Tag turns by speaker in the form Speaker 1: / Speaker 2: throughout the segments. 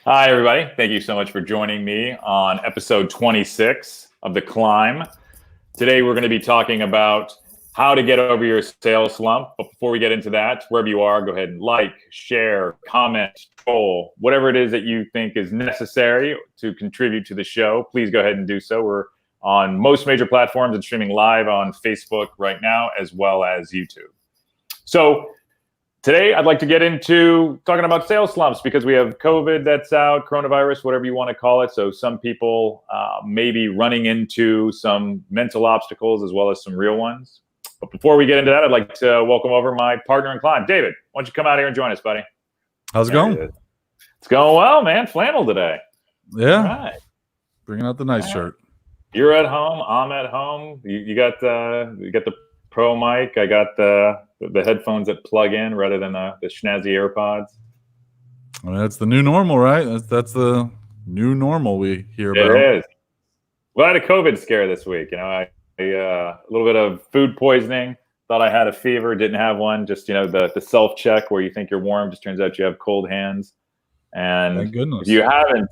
Speaker 1: Hi, everybody. Thank you so much for joining me on episode 26 of The Climb. Today, we're going to be talking about how to get over your sales slump. But before we get into that, wherever you are, go ahead and like, share, comment, troll, whatever it is that you think is necessary to contribute to the show. Please go ahead and do so. We're on most major platforms and streaming live on Facebook right now, as well as YouTube. So today, I'd like to get into talking about sales slumps because we have COVID that's out, coronavirus, whatever you want to call it. So some people may be running into some mental obstacles as well as some real ones. But before we get into that, I'd like to welcome over my partner in climb, David. Why don't you come out here and join us, buddy?
Speaker 2: How's it going?
Speaker 1: It's going well, man. Flannel today.
Speaker 2: Yeah.
Speaker 1: All right.
Speaker 2: Bringing out the nice shirt.
Speaker 1: You're at home. I'm at home. You got the pro mic. I got the headphones that plug in rather than the snazzy AirPods.
Speaker 2: I mean, that's the new normal, right? That's the new normal we hear about.
Speaker 1: It is. Well, I had a COVID scare this week. I a little bit of food poisoning. Thought I had a fever. Didn't have one. Just the self check where you think you're warm. Just turns out you have cold hands. And
Speaker 2: thank goodness.
Speaker 1: If you haven't,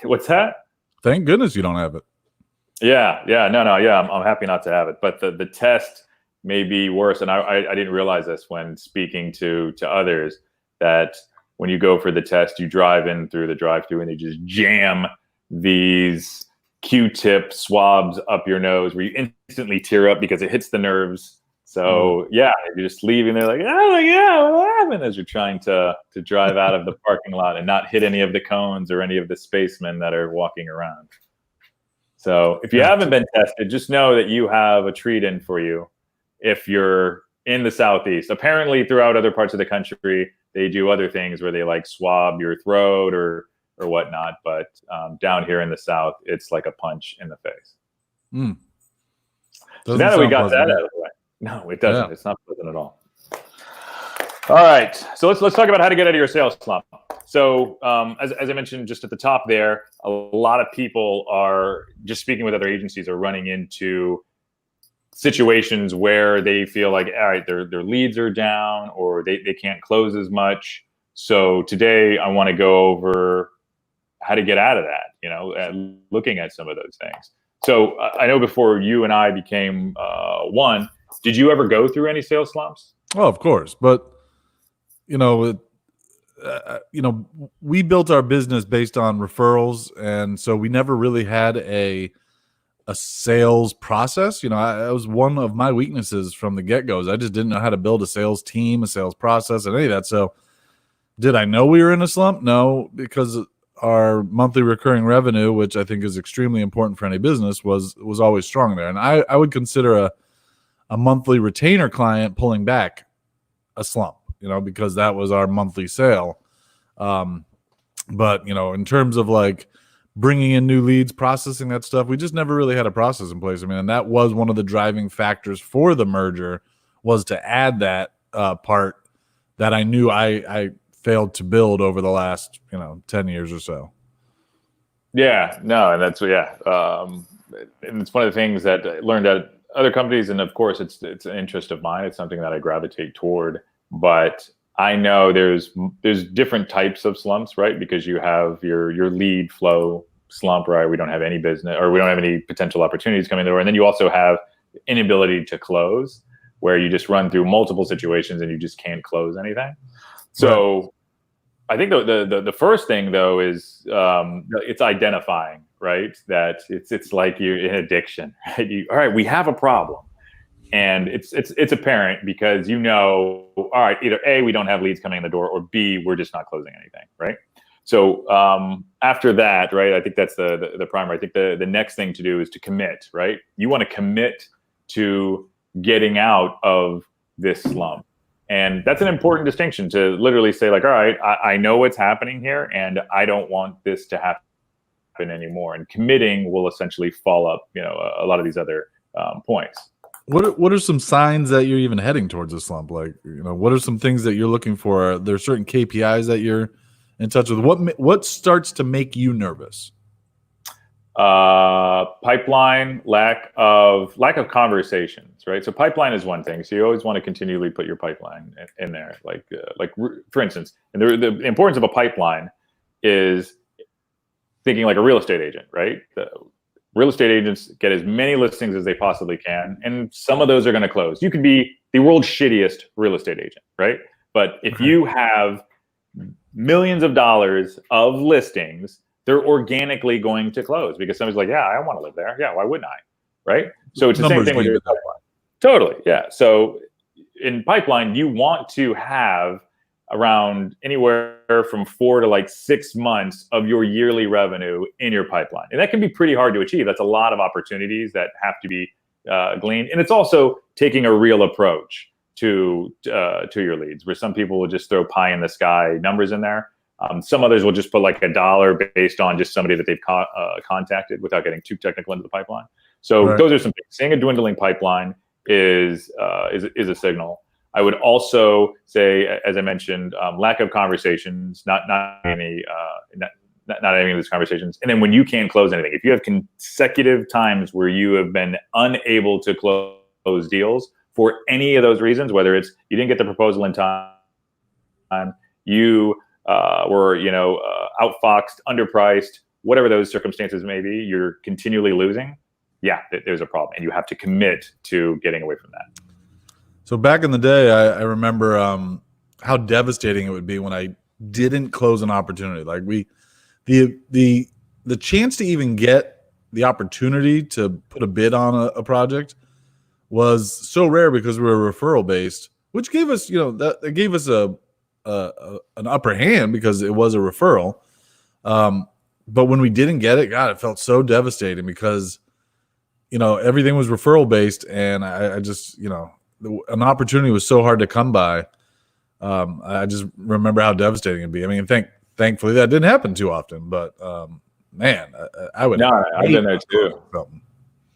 Speaker 1: what's that?
Speaker 2: Thank goodness you don't have it.
Speaker 1: Yeah. No. Yeah, I'm happy not to have it. But the test may be worse. And I didn't realize this when speaking to others, that when you go for the test, you drive in through the drive-thru and they just jam these Q-tip swabs up your nose where you instantly tear up because it hits the nerves. So you're just leaving there like, oh yeah, what happened? As you're trying to drive out of the parking lot and not hit any of the cones or any of the spacemen that are walking around. So if you haven't been tested, just know that you have a treat in for you. If you're in the Southeast, apparently throughout other parts of the country, they do other things where they like swab your throat or whatnot. But down here in the South, it's like a punch in the face. So now that we got that out of the way. No, it doesn't. Yeah. It's not pleasant at all. All right. So let's talk about how to get out of your sales slump. So as I mentioned just at the top there, a lot of people are just speaking with other agencies are running into situations where they feel like, all right, their leads are down or they can't close as much. So today I want to go over how to get out of that, looking at some of those things. So I know before you and I became one, did you ever go through any sales slumps?
Speaker 2: Oh, of course. But, we built our business based on referrals. And so we never really had a sales process. That was one of my weaknesses from the get-go. I just didn't know how to build a sales team, a sales process, and any of that. So did I know we were in a slump? No, because our monthly recurring revenue, which I think is extremely important for any business, was always strong there. And I would consider a monthly retainer client pulling back a slump, because that was our monthly sale. But, in terms of like bringing in new leads, processing that stuff, we just never really had a process in place. I mean, and that was one of the driving factors for the merger, was to add that part that I knew I failed to build over the last 10 years or so.
Speaker 1: Yeah, no, and that's and it's one of the things that I learned at other companies, and of course it's an interest of mine. It's something that I gravitate toward, but I know there's different types of slumps, right? Because you have your lead flow slump, right? We don't have any business, or we don't have any potential opportunities coming in the door. And then you also have inability to close, where you just run through multiple situations and you just can't close anything. So I think the first thing though is it's identifying, right? That it's like you're in addiction, right? All right, we have a problem. And it's apparent because all right, either A, we don't have leads coming in the door, or B, we're just not closing anything, right? So after that, right, I think that's the primary. I think the next thing to do is to commit, right? You want to commit to getting out of this slump. And that's an important distinction, to literally say like, all right, I know what's happening here and I don't want this to happen anymore. And committing will essentially fall up, a lot of these other points.
Speaker 2: What are some signs that you're even heading towards a slump? Like, what are some things that you're looking for? Are there certain KPIs that you're in touch with? What starts to make you nervous?
Speaker 1: Pipeline, lack of conversations, right? So pipeline is one thing. So you always want to continually put your pipeline in there. Like for instance, and the importance of a pipeline is thinking like a real estate agent, right? The real estate agents get as many listings as they possibly can, and some of those are going to close. You could be the world's shittiest real estate agent, right? But if you have millions of dollars of listings, they're organically going to close because somebody's like, yeah, I want to live there. Yeah, why wouldn't I? Right? So it's the same thing with your pipeline. Totally. Yeah. So in pipeline, you want to have around anywhere from 4 to like 6 months of your yearly revenue in your pipeline. And that can be pretty hard to achieve. That's a lot of opportunities that have to be gleaned. And it's also taking a real approach to your leads, where some people will just throw pie in the sky numbers in there. Some others will just put like $1 based on just somebody that they've contacted without getting too technical into the pipeline. So those are some things. Seeing a dwindling pipeline is a signal. I would also say, as I mentioned, lack of conversations, not any of these conversations. And then when you can't close anything, if you have consecutive times where you have been unable to close deals for any of those reasons, whether it's you didn't get the proposal in time, you were outfoxed, underpriced, whatever those circumstances may be, you're continually losing. Yeah, there's a problem, and you have to commit to getting away from that.
Speaker 2: So back in the day, I remember how devastating it would be when I didn't close an opportunity. Like the chance to even get the opportunity to put a bid on a project was so rare because we were referral based, which gave us, that gave us an upper hand because it was a referral. But when we didn't get it, God, it felt so devastating because, everything was referral based, and I just, an opportunity was so hard to come by. I just remember how devastating it'd be. I mean, thankfully that didn't happen too often, but man, I would.
Speaker 1: No, I've been there too.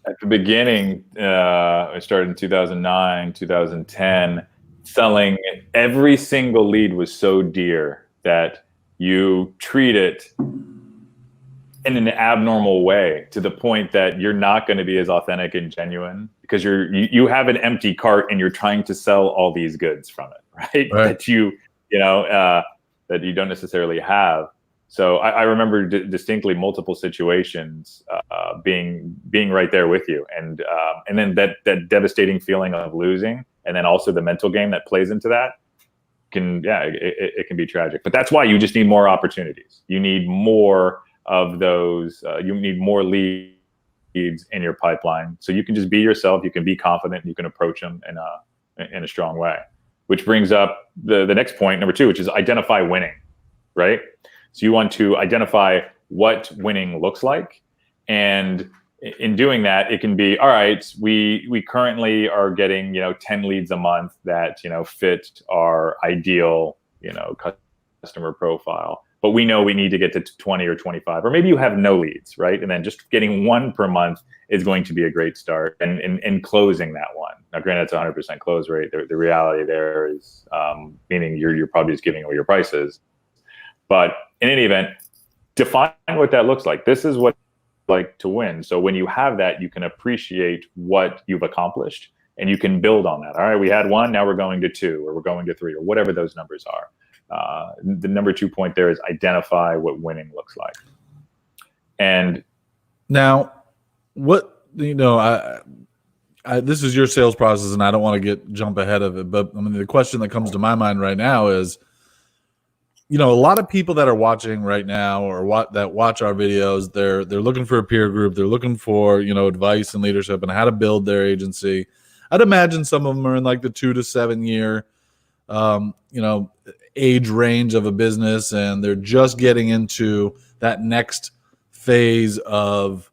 Speaker 1: At the beginning, I started in 2009, 2010. Selling every single lead was so dear that you treat it in an abnormal way, to the point that you're not going to be as authentic and genuine because you have an empty cart and you're trying to sell all these goods from it, right? That that you don't necessarily have. So I remember distinctly multiple situations being right there with you, and then that devastating feeling of losing, and then also the mental game that plays into that it can be tragic. But that's why you just need more opportunities. You need more of those. You need more leads in your pipeline, so you can just be yourself. You can be confident. And you can approach them in a strong way. Which brings up the next point, number 2, which is identify winning, right? So you want to identify what winning looks like. And in doing that, it can be, all right, we currently are getting, 10 leads a month that, fit our ideal, customer profile. But we know we need to get to 20 or 25, or maybe you have no leads, right? And then just getting 1 per month is going to be a great start, and closing that one. Now, granted, it's 100% close rate. The reality there is, meaning you're probably just giving away your prices. But in any event, define what that looks like. This is what it's like to win. So when you have that, you can appreciate what you've accomplished, and you can build on that. All right, we had 1, now we're going to 2, or we're going to 3, or whatever those numbers are. The number 2 point there is identify what winning looks like. And
Speaker 2: now, what this is your sales process, and I don't want to jump ahead of it, but I mean, the question that comes to my mind right now is, a lot of people that are watching right now, or that watch our videos, they're looking for a peer group, they're looking for advice and leadership and how to build their agency. I'd imagine some of them are in like the 2 to 7 year, age range of a business, and they're just getting into that next phase of,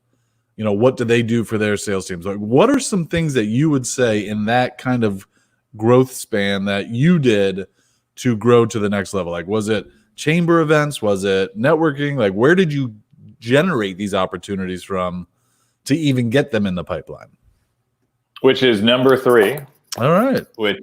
Speaker 2: what do they do for their sales teams? Like, what are some things that you would say in that kind of growth span that you did to grow to the next level? Like, was it chamber events? Was it networking? Like, where did you generate these opportunities from to even get them in the pipeline?
Speaker 1: Which is number 3.
Speaker 2: All right.
Speaker 1: Which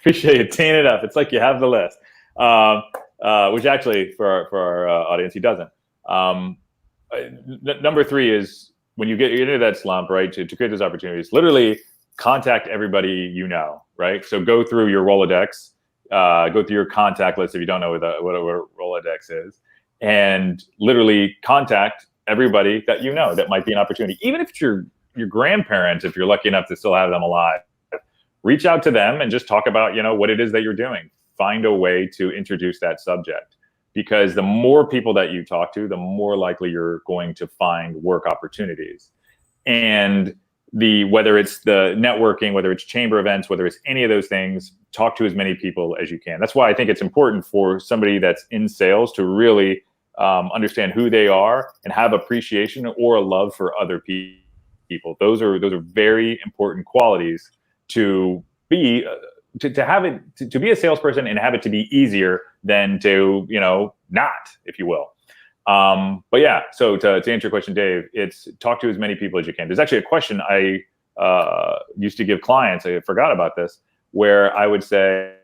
Speaker 1: appreciate you teeing it up. It's like you have the list. Which actually, for our audience, he doesn't. Number 3 is when you get into that slump, right? To create those opportunities, literally contact everybody you know, right? So go through your Rolodex, go through your contact list if you don't know what a Rolodex is, and literally contact everybody that you know that might be an opportunity. Even if it's your grandparents, if you're lucky enough to still have them alive, reach out to them and just talk about, what it is that you're doing. Find a way to introduce that subject, because the more people that you talk to, the more likely you're going to find work opportunities. And whether it's the networking, whether it's chamber events, whether it's any of those things, talk to as many people as you can. That's why I think it's important for somebody that's in sales to really understand who they are and have appreciation or a love for other people. Those are very important qualities to be to have it to be a salesperson and have it to be easier than to not, if you will. But yeah, so to answer your question, Dave, it's talk to as many people as you can. There's actually a question I used to give clients. I forgot about this, where I would say,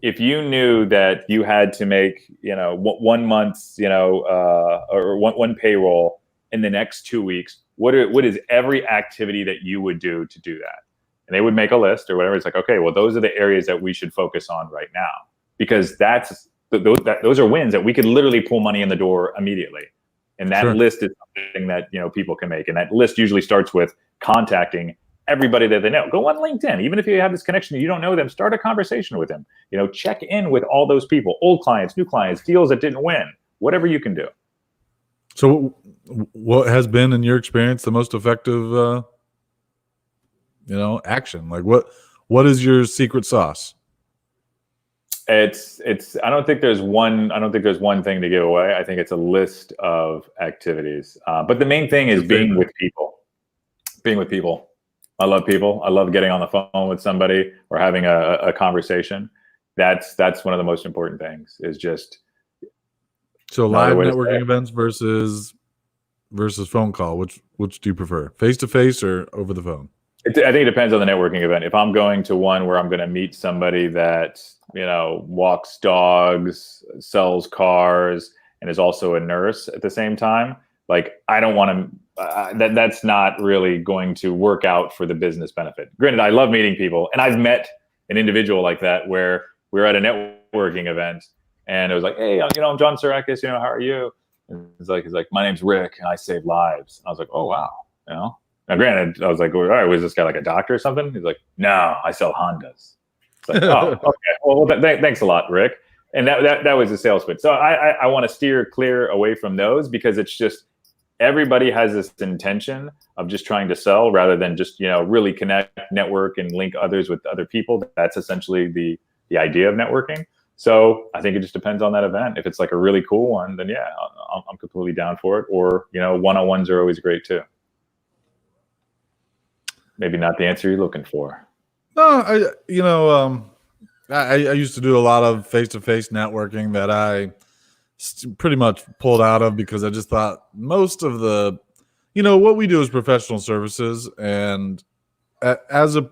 Speaker 1: if you knew that you had to make 1 month's or one payroll in the next 2 weeks, what is every activity that you would do to do that? And they would make a list or whatever. It's like, okay, well, those are the areas that we should focus on right now, because those are wins that we could literally pull money in the door immediately. And that
Speaker 2: Sure.
Speaker 1: list is something that people can make. And that list usually starts with contacting everybody that they know. Go on LinkedIn. Even if you have this connection, you don't know them, start a conversation with them. Check in with all those people, old clients, new clients, deals that didn't win, whatever you can do.
Speaker 2: So what has been, in your experience, the most effective action? Like, what is your secret sauce?
Speaker 1: It's I don't think there's one thing to give away. I think it's a list of activities. But the main thing is being with people. I love people. I love getting on the phone with somebody or having a conversation. That's one of the most important things, is just.
Speaker 2: So live networking events versus phone call. Which do you prefer? Face-to-face or over the phone?
Speaker 1: I think it depends on the networking event. If I'm going to one where I'm going to meet somebody that walks dogs, sells cars, and is also a nurse at the same time, like, I don't want to. That's not really going to work out for the business benefit. Granted, I love meeting people, and I've met an individual like that where we were at a networking event, and it was like, hey, I'm John Sarakis. How are you? And he's like, my name's Rick, and I save lives. And I was like, oh wow, Now, granted, I was like, all right, was this guy like a doctor or something? He's like, no, I sell Hondas. It's like, oh, okay. Well, thanks a lot, Rick. And that was a sales pitch. So I want to steer clear away from those, because it's just, everybody has this intention of just trying to sell rather than just, really connect, network, and link others with other people. That's essentially the idea of networking. So I think it just depends on that event. If it's like a really cool one, then yeah, I'm completely down for it. Or, one-on-ones are always great too. Maybe not the answer you're looking for.
Speaker 2: No, I used to do a lot of face-to-face networking that I pretty much pulled out of, because I just thought most of the, what we do is professional services, and as a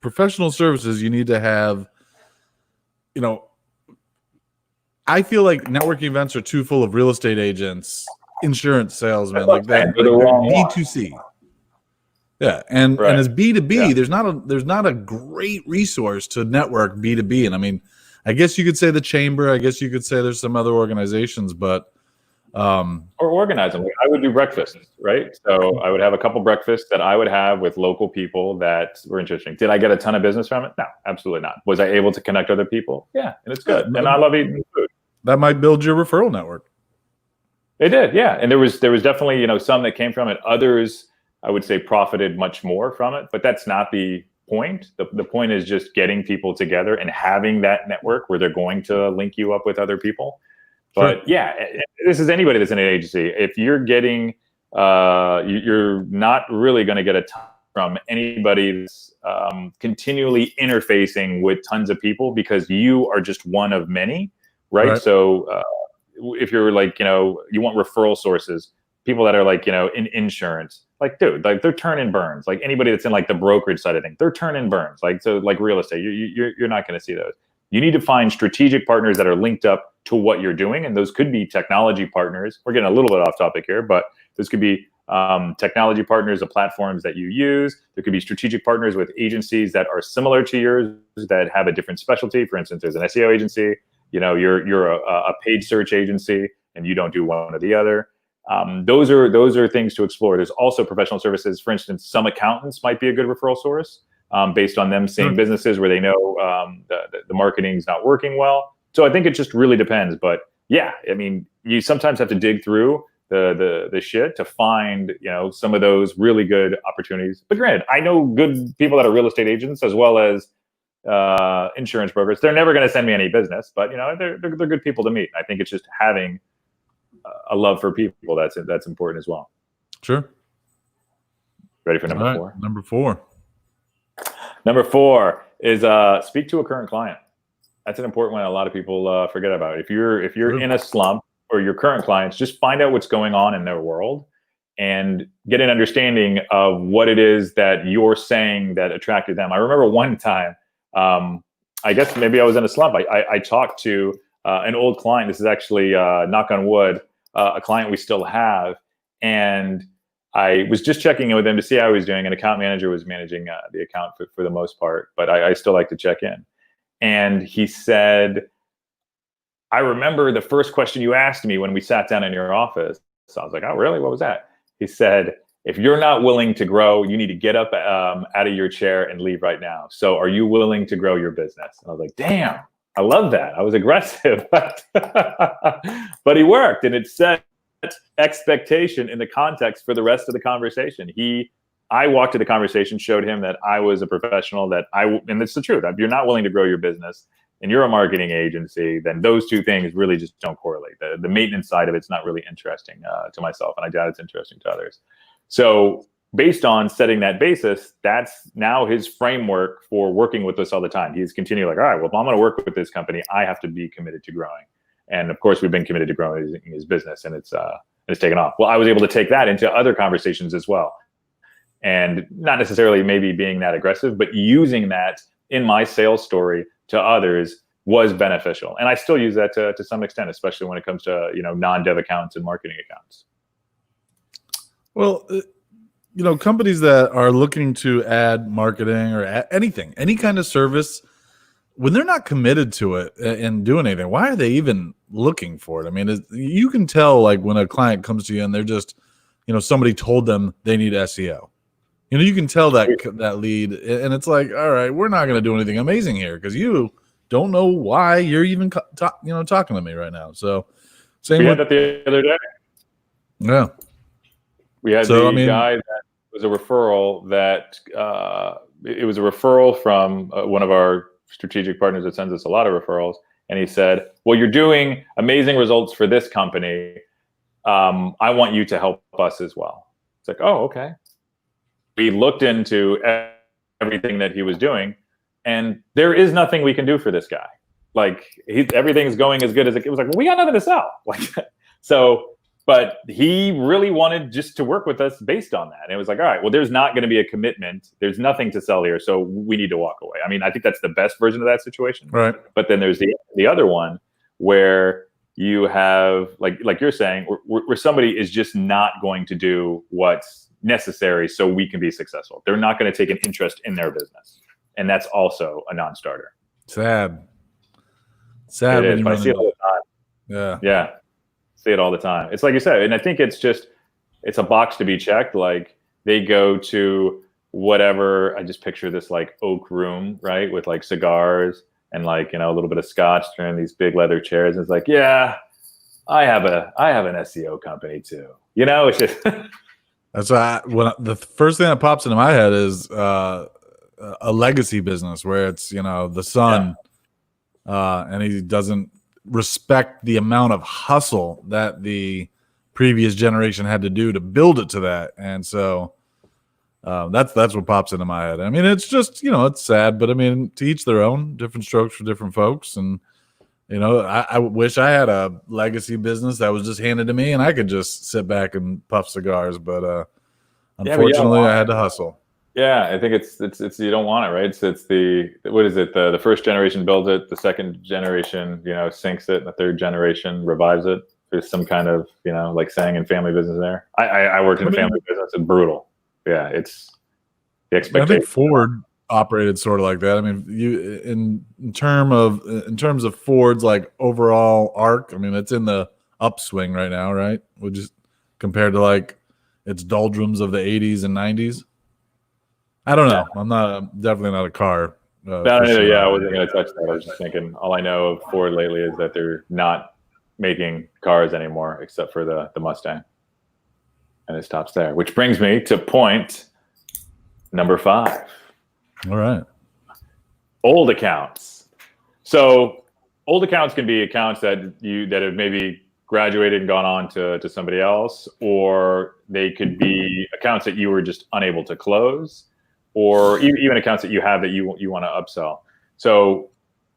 Speaker 2: professional services, you need to have, I feel like networking events are too full of real estate agents, insurance salesmen, like that. B2C. Yeah, and as B2B, there's not a great resource to network B2B. And I mean, I guess you could say the chamber. I guess you could say there's some other organizations, but
Speaker 1: or organize them. I would do breakfasts, right? So I would have a couple breakfasts that I would have with local people that were interesting. Did I get a ton of business from it? No, absolutely not. Was I able to connect other people? Yeah, and it's good. And I love eating food.
Speaker 2: That might build your referral network.
Speaker 1: It did, yeah. And there was definitely some that came from it. Others, I would say, profited much more from it, but that's not the point. The point is just getting people together and having that network where they're going to link you up with other people. But yeah, this is anybody that's in an agency. If you're getting, you're not really going to get a from anybody that's continually interfacing with tons of people, because you are just one of many, right? So if you're like, you want referral sources, people that are like, in insurance, like, dude, like they're turn and burns. Like anybody that's in like the brokerage side of things, they're turn and burns. Like, so like real estate, you're not going to see those. You need to find strategic partners that are linked up to what you're doing. And those could be technology partners. We're getting a little bit off topic here, but this could be technology partners of platforms that you use. There could be strategic partners with agencies that are similar to yours that have a different specialty. For instance, there's an SEO agency, you're a paid search agency and you don't do one or the other. Those are things to explore. There's also professional services. For instance, some accountants might be a good referral source based on them seeing businesses where they know the marketing's not working well. So I think it just really depends. But yeah, I mean, you sometimes have to dig through the shit to find, some of those really good opportunities. But granted, I know good people that are real estate agents as well as insurance brokers. They're never going to send me any business, but they're good people to meet. I think it's just having a love for people that's important as well.
Speaker 2: Sure.
Speaker 1: Ready for number 4?
Speaker 2: Number 4.
Speaker 1: Number 4 is speak to a current client. That's an important one. A lot of people forget about. If you're in a slump, or your current clients, just find out what's going on in their world and get an understanding of what it is that you're saying that attracted them. I remember one time, I guess maybe I was in a slump. I talked to an old client. This is actually, knock on wood, a client we still have. And I was just checking in with him to see how he was doing. An account manager was managing the account for the most part, but I still like to check in. And he said, I remember the first question you asked me when we sat down in your office. So I was like, oh, really? What was that? He said, if you're not willing to grow, you need to get up out of your chair and leave right now. So are you willing to grow your business? And I was like, damn, I love that. I was aggressive, but he worked, and it set expectation in the context for the rest of the conversation. I walked to the conversation, showed him that I was a professional, and it's the truth. If you're not willing to grow your business, and you're a marketing agency, then those two things really just don't correlate. The maintenance side of it's not really interesting to myself, and I doubt it's interesting to others. So based on setting that basis, that's now his framework for working with us all the time. He's continually like, all right, well, if I'm going to work with this company, I have to be committed to growing. And of course, we've been committed to growing his business, and it's taken off. Well, I was able to take that into other conversations as well. And not necessarily maybe being that aggressive, but using that in my sales story to others was beneficial. And I still use that to some extent, especially when it comes to, non-dev accounts and marketing accounts.
Speaker 2: Well, companies that are looking to add marketing or anything, any kind of service, when they're not committed to it and doing anything, why are they even looking for it? I mean, you can tell, like, when a client comes to you and they're just, somebody told them they need SEO. You can tell that lead, and it's like, all right, we're not going to do anything amazing here because you don't know why you're even talking to me right now. So same.
Speaker 1: We had that the other day.
Speaker 2: Yeah,
Speaker 1: we had guy that was a referral that it was a referral from one of our strategic partners that sends us a lot of referrals, and he said, "Well, you're doing amazing results for this company. I want you to help us as well." It's like, oh, okay. We looked into everything that he was doing, and there is nothing we can do for this guy. Like, everything's going as good as it was. Like, well, we got nothing to sell. But he really wanted just to work with us based on that. And it was like, all right, well, there's not going to be a commitment. There's nothing to sell here, so we need to walk away. I mean, I think that's the best version of that situation.
Speaker 2: Right.
Speaker 1: But then there's the other one where you have, like you're saying, where somebody is just not going to do what's necessary so we can be successful. They're not going to take an interest in their business, and that's also a non-starter.
Speaker 2: Sad.
Speaker 1: It is, but I see it all the time. Yeah, see it all the time. It's like you said, and I think it's a box to be checked. Like, they go to whatever. I just picture this like oak room, right, with like cigars and like a little bit of scotch, turning these big leather chairs. And it's like, yeah, I have an SEO company too. It's just.
Speaker 2: That's the first thing that pops into my head is a legacy business where it's the son, and he doesn't respect the amount of hustle that the previous generation had to do to build it to that, and so That's what pops into my head. I mean, it's just, it's sad, but I mean, to each their own. Different strokes for different folks, and I wish I had a legacy business that was just handed to me and I could just sit back and puff cigars. But unfortunately, I had to hustle.
Speaker 1: Yeah, I think it's you don't want it, right? It's the what is it? The first generation builds it, the second generation, sinks it, and the third generation revives it. There's some kind of, like saying in family business there. I worked in a family business. It's brutal. Yeah, it's the expectation.
Speaker 2: I think Ford operated sort of like that. I mean, you in terms of Ford's like overall arc, I mean, it's in the upswing right now, right? We'll just compared to like its doldrums of the 80s and 90s. I don't know. I'm definitely not a car.
Speaker 1: Yeah, I wasn't going to touch that. I was just thinking all I know of Ford lately is that they're not making cars anymore except for the Mustang. And it stops there, which brings me to point number 5.
Speaker 2: All right.
Speaker 1: Old accounts. So old accounts can be accounts that have maybe graduated and gone on to somebody else, or they could be accounts that you were just unable to close, or even accounts that you have that you want to upsell. So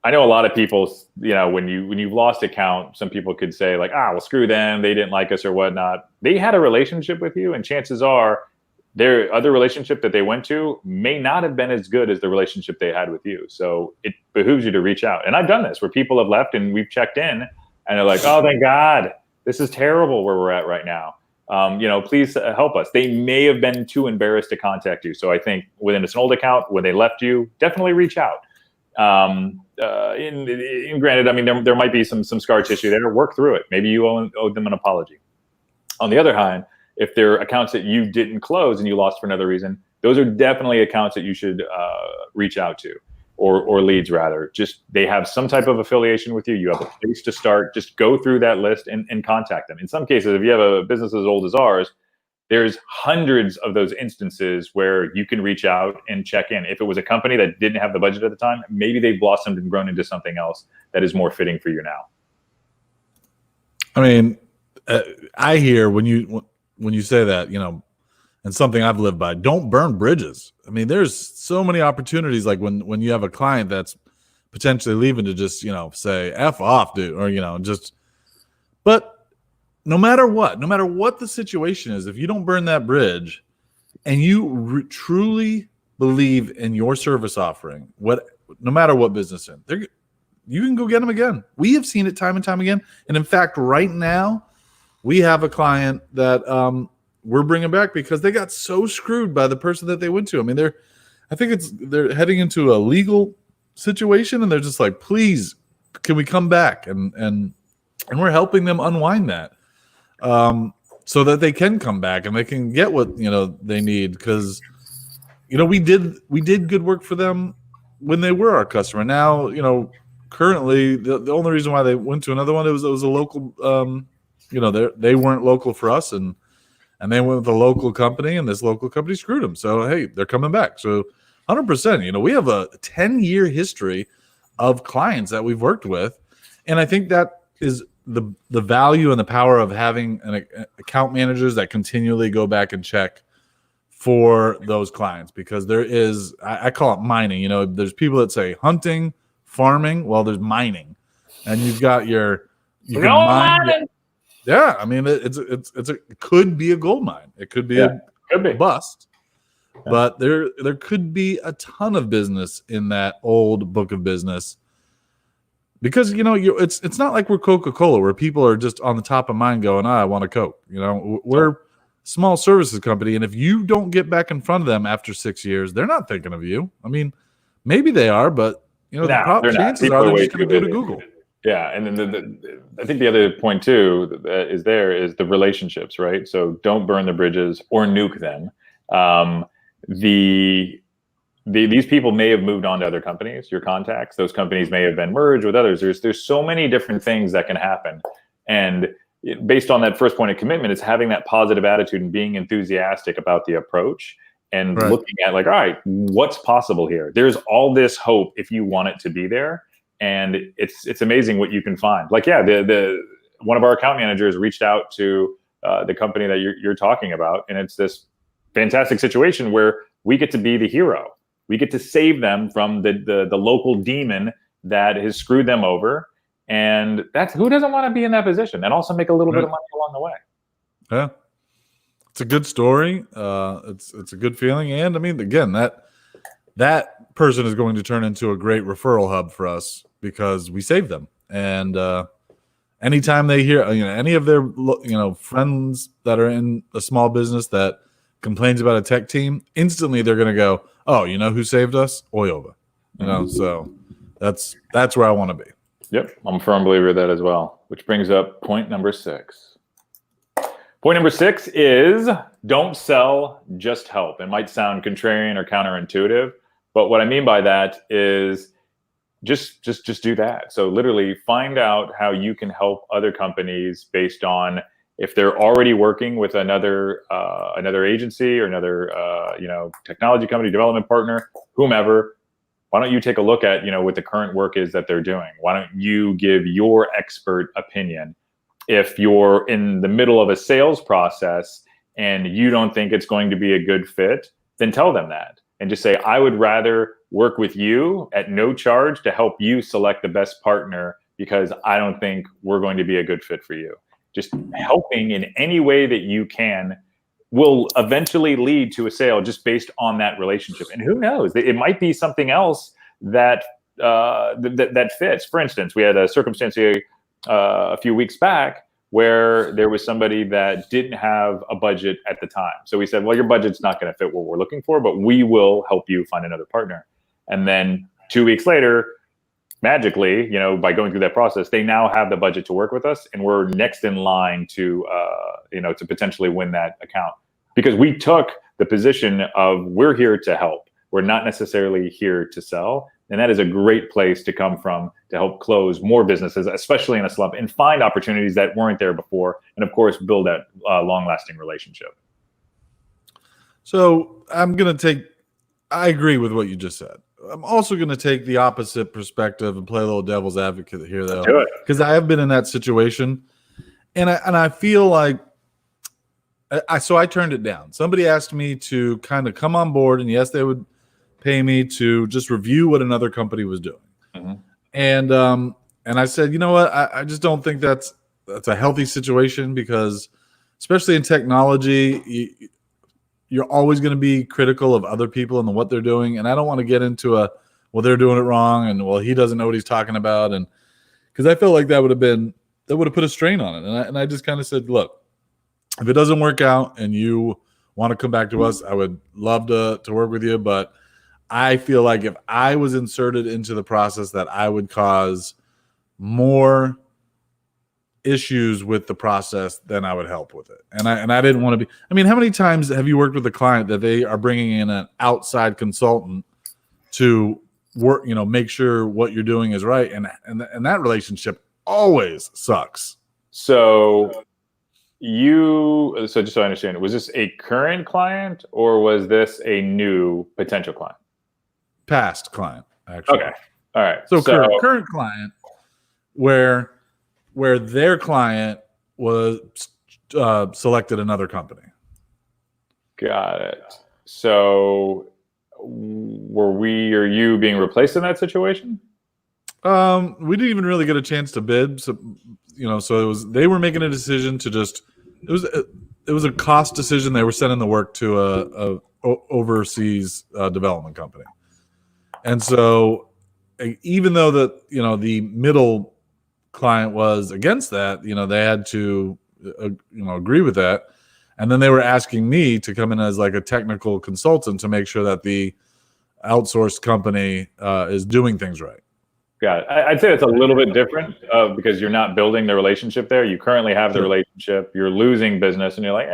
Speaker 1: I know a lot of people, when you've lost account, some people could say like, well, screw them, they didn't like us or whatnot. They had a relationship with you, and chances are their other relationship that they went to may not have been as good as the relationship they had with you. So it behooves you to reach out. And I've done this where people have left and we've checked in and they're like, oh, thank God, this is terrible where we're at right now. Please help us. They may have been too embarrassed to contact you. So I think within an old account, when they left you, definitely reach out. Granted, I mean, there might be some scar tissue there. Work through it. Maybe you owe them an apology. On the other hand, if they're accounts that you didn't close and you lost for another reason, those are definitely accounts that you should reach out to, or leads rather. Just they have some type of affiliation with you. You have a place to start. Just go through that list and contact them. In some cases, if you have a business as old as ours, there's hundreds of those instances where you can reach out and check in. If it was a company that didn't have the budget at the time, maybe they've blossomed and grown into something else that is more fitting for you now.
Speaker 2: I mean, I hear when you say that, and something I've lived by, don't burn bridges. I mean, there's so many opportunities, like when you have a client that's potentially leaving, to just, say, F off, dude, or, but no matter what the situation is, if you don't burn that bridge and you truly believe in your service offering, no matter what business you can go get them again. We have seen it time and time again. And in fact, right now, we have a client that we're bringing back because they got so screwed by the person that they went to. I mean, they're heading into a legal situation, and they're just like, please, can we come back? And we're helping them unwind that, so that they can come back and they can get what they need. Because we did good work for them when they were our customer. Now currently the only reason why they went to another one, it was a local. They weren't local for us, and they went with a local company, and this local company screwed them. So, hey, they're coming back. So 100%, we have a 10-year history of clients that we've worked with. And I think that is the value and the power of having account managers that continually go back and check for those clients, because there is, I call it mining. There's people that say hunting, farming. Well, there's mining, and you can mine. Yeah, I mean, it could be a gold mine. It could be a bust. Yeah. But there could be a ton of business in that old book of business, because it's not like we're Coca-Cola where people are just on the top of mind going, I want a Coke. We're a small services company, and if you don't get back in front of them after 6 years, they're not thinking of you. I mean, maybe they are, but the chances are they're just going to go to Google.
Speaker 1: Yeah, and then I think the other point too is the relationships, right? So don't burn the bridges or nuke them. These people may have moved on to other companies, your contacts. Those companies may have been merged with others. There's so many different things that can happen. And based on that first point of commitment, it's having that positive attitude and being enthusiastic about the approach and looking at like, all right, what's possible here? There's all this hope if you want it to be there. And it's amazing what you can find. Like, the one of our account managers reached out to the company that you're talking about, and it's this fantastic situation where we get to be the hero. We get to save them from the local demon that has screwed them over. And that's, who doesn't want to be in that position and also make a little bit of money along the way?
Speaker 2: Yeah. It's a good story. It's a good feeling. And I mean, again, that person is going to turn into a great referral hub for us because we saved them. And anytime they hear, any of their, friends that are in a small business that complains about a tech team, instantly they're going to go, oh, you know who saved us? Oyoba. So that's where I want to be.
Speaker 1: Yep. I'm a firm believer of that as well, which brings up point number 6. Point number 6 is don't sell, just help. It might sound contrarian or counterintuitive, but what I mean by that is just do that. So literally find out how you can help other companies based on if they're already working with another agency or another technology company, development partner, whomever. Why don't you take a look at what the current work is that they're doing? Why don't you give your expert opinion? If you're in the middle of a sales process and you don't think it's going to be a good fit, then tell them that and just say, I would rather work with you at no charge to help you select the best partner because I don't think we're going to be a good fit for you. Just helping in any way that you can will eventually lead to a sale just based on that relationship. And who knows, it might be something else that that fits. For instance, we had a circumstance a few weeks back where there was somebody that didn't have a budget at the time. So we said, well, your budget's not going to fit what we're looking for, but we will help you find another partner. And then 2 weeks later, magically, by going through that process, they now have the budget to work with us, and we're next in line to potentially win that account because we took the position of we're here to help. We're not necessarily here to sell, and that is a great place to come from to help close more businesses, especially in a slump, and find opportunities that weren't there before, and of course, build that long-lasting relationship.
Speaker 2: So I agree with what you just said. I'm also going to take the opposite perspective and play a little devil's advocate here, though, because I have been in that situation, and I feel like I turned it down. Somebody asked me to kind of come on board, and yes, they would pay me to just review what another company was doing, and I said, you know what, I just don't think that's a healthy situation because, especially in technology, you're always going to be critical of other people and what they're doing. And I don't want to get into well, they're doing it wrong. And well, he doesn't know what he's talking about. And because I felt like that would have put a strain on it. And I just kind of said, look, if it doesn't work out and you want to come back to us, I would love to work with you. But I feel like if I was inserted into the process, that I would cause more issues with the process than I would help with it. And I didn't want to be, I mean, how many times have you worked with a client that they are bringing in an outside consultant to work, make sure what you're doing is right. And that relationship always sucks.
Speaker 1: So just so I understand, was this a current client or was this a new potential client?
Speaker 2: Past client, actually.
Speaker 1: Okay. All right.
Speaker 2: So current client where their client was selected another company.
Speaker 1: Got it. So were we or you being replaced in that situation?
Speaker 2: We didn't even really get a chance to bid. So, so they were making a decision to it was a cost decision. They were sending the work to a overseas development company. And so even though the middle client was against that, they had to agree with that, and then they were asking me to come in as like a technical consultant to make sure that the outsourced company is doing things right.
Speaker 1: Got it. I'd say it's a little bit different because you're not building the relationship there. You currently have the relationship. You're losing business, and you're like,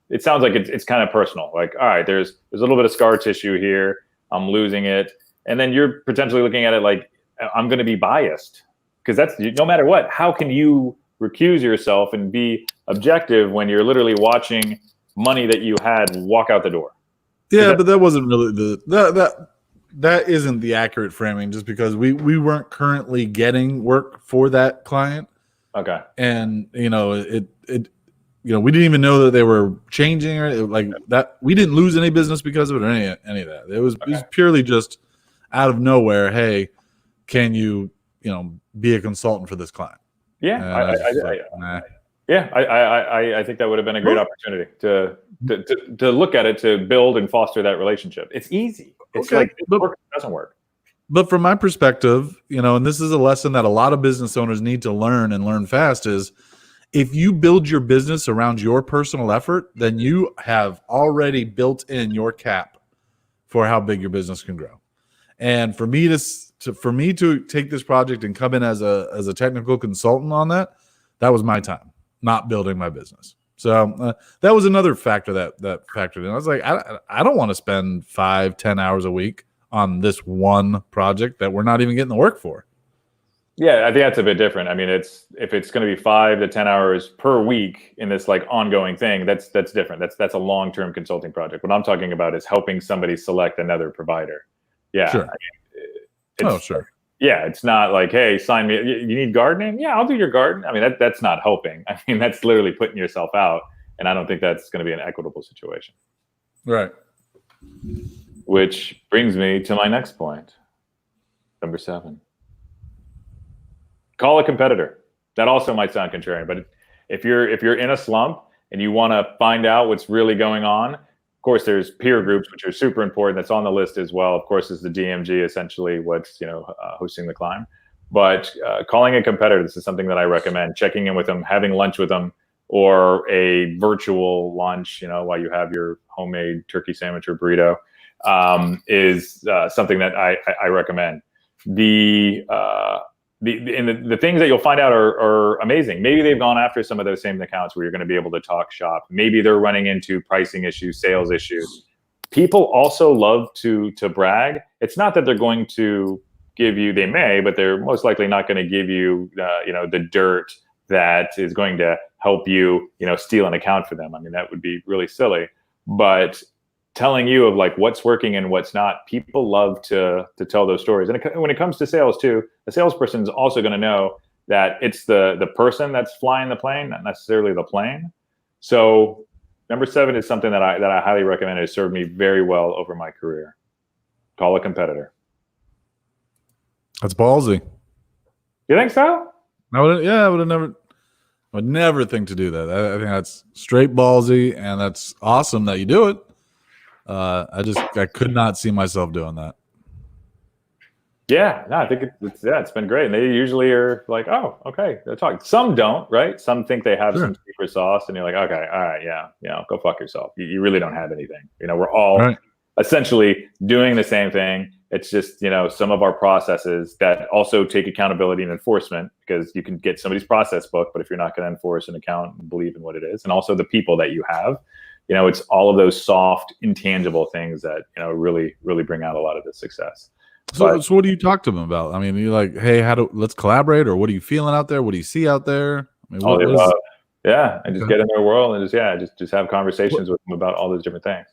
Speaker 1: it sounds like it's kind of personal. Like, all right, there's a little bit of scar tissue here. I'm losing it, and then you're potentially looking at it like I'm going to be biased. Because that's, no matter what, how can you recuse yourself and be objective when you're literally watching money that you had walk out the door?
Speaker 2: Yeah, but that wasn't really that isn't the accurate framing, just because we weren't currently getting work for that client.
Speaker 1: Okay.
Speaker 2: And we didn't even know that they were changing or like that. We didn't lose any business because of it or any of that. It was purely just out of nowhere. Hey, can you be a consultant for this client?
Speaker 1: Yeah, I think that would have been a great opportunity to look at it, to build and foster that relationship. It's easy. It's like it doesn't work.
Speaker 2: But from my perspective, and this is a lesson that a lot of business owners need to learn and learn fast, is if you build your business around your personal effort, then you have already built in your cap for how big your business can grow. And for me to take this project and come in as a technical consultant on that was my time, not building my business. So that was another factor that factored in. I was like, I don't want to spend 5-10 hours a week on this one project that we're not even getting the work for.
Speaker 1: Yeah, I think that's a bit different. I mean, if it's going to be 5 to 10 hours per week in this like ongoing thing, that's different. That's a long-term consulting project. What I'm talking about is helping somebody select another provider. Yeah.
Speaker 2: Sure. Sure.
Speaker 1: Yeah, it's not like, hey, sign me. You need gardening? Yeah, I'll do your garden. I mean, that's not helping. I mean, that's literally putting yourself out, and I don't think that's going to be an equitable situation.
Speaker 2: Right.
Speaker 1: Which brings me to my next point, number 7. Call a competitor. That also might sound contrarian, but if you're in a slump and you want to find out what's really going on, of course, there's peer groups, which are super important. That's on the list as well. Of course, is the DMG essentially what's hosting the climb. But calling a competitor, this is something that I recommend. Checking in with them, having lunch with them, or a virtual lunch, while you have your homemade turkey sandwich or burrito, is something that I recommend. The things that you'll find out are amazing. Maybe they've gone after some of those same accounts where you're going to be able to talk shop. Maybe they're running into pricing issues, sales issues. People also love to brag. It's not that they're going to give you, they may, but they're most likely not going to give you, the dirt that is going to help you, steal an account for them. I mean, that would be really silly. But telling you of like what's working and what's not, people love to tell those stories. And when it comes to sales too, the salesperson is also going to know that it's the person that's flying the plane, not necessarily the plane. So number 7 is something that I highly recommend. It served me very well over my career. Call a competitor.
Speaker 2: That's ballsy.
Speaker 1: You think so?
Speaker 2: I would never think to do that. I think that's straight ballsy, and that's awesome that you do it. I could not see myself doing that.
Speaker 1: Yeah, no, I think it's been great. And they usually are like, oh, okay, they're talking. Some don't, right? Some think they have some secret sauce, and you're like, okay, all right, yeah, go fuck yourself. You really don't have anything. We're all essentially doing the same thing. It's just, some of our processes that also take accountability and enforcement, because you can get somebody's process book, but if you're not going to enforce an account and believe in what it is, and also the people that you have, it's all of those soft, intangible things that, really, really bring out a lot of the success.
Speaker 2: So what do you talk to them about? I mean, you're like, hey, let's collaborate, or what are you feeling out there? What do you see out there? I mean,
Speaker 1: and just get in their world and just have conversations with them about all those different things.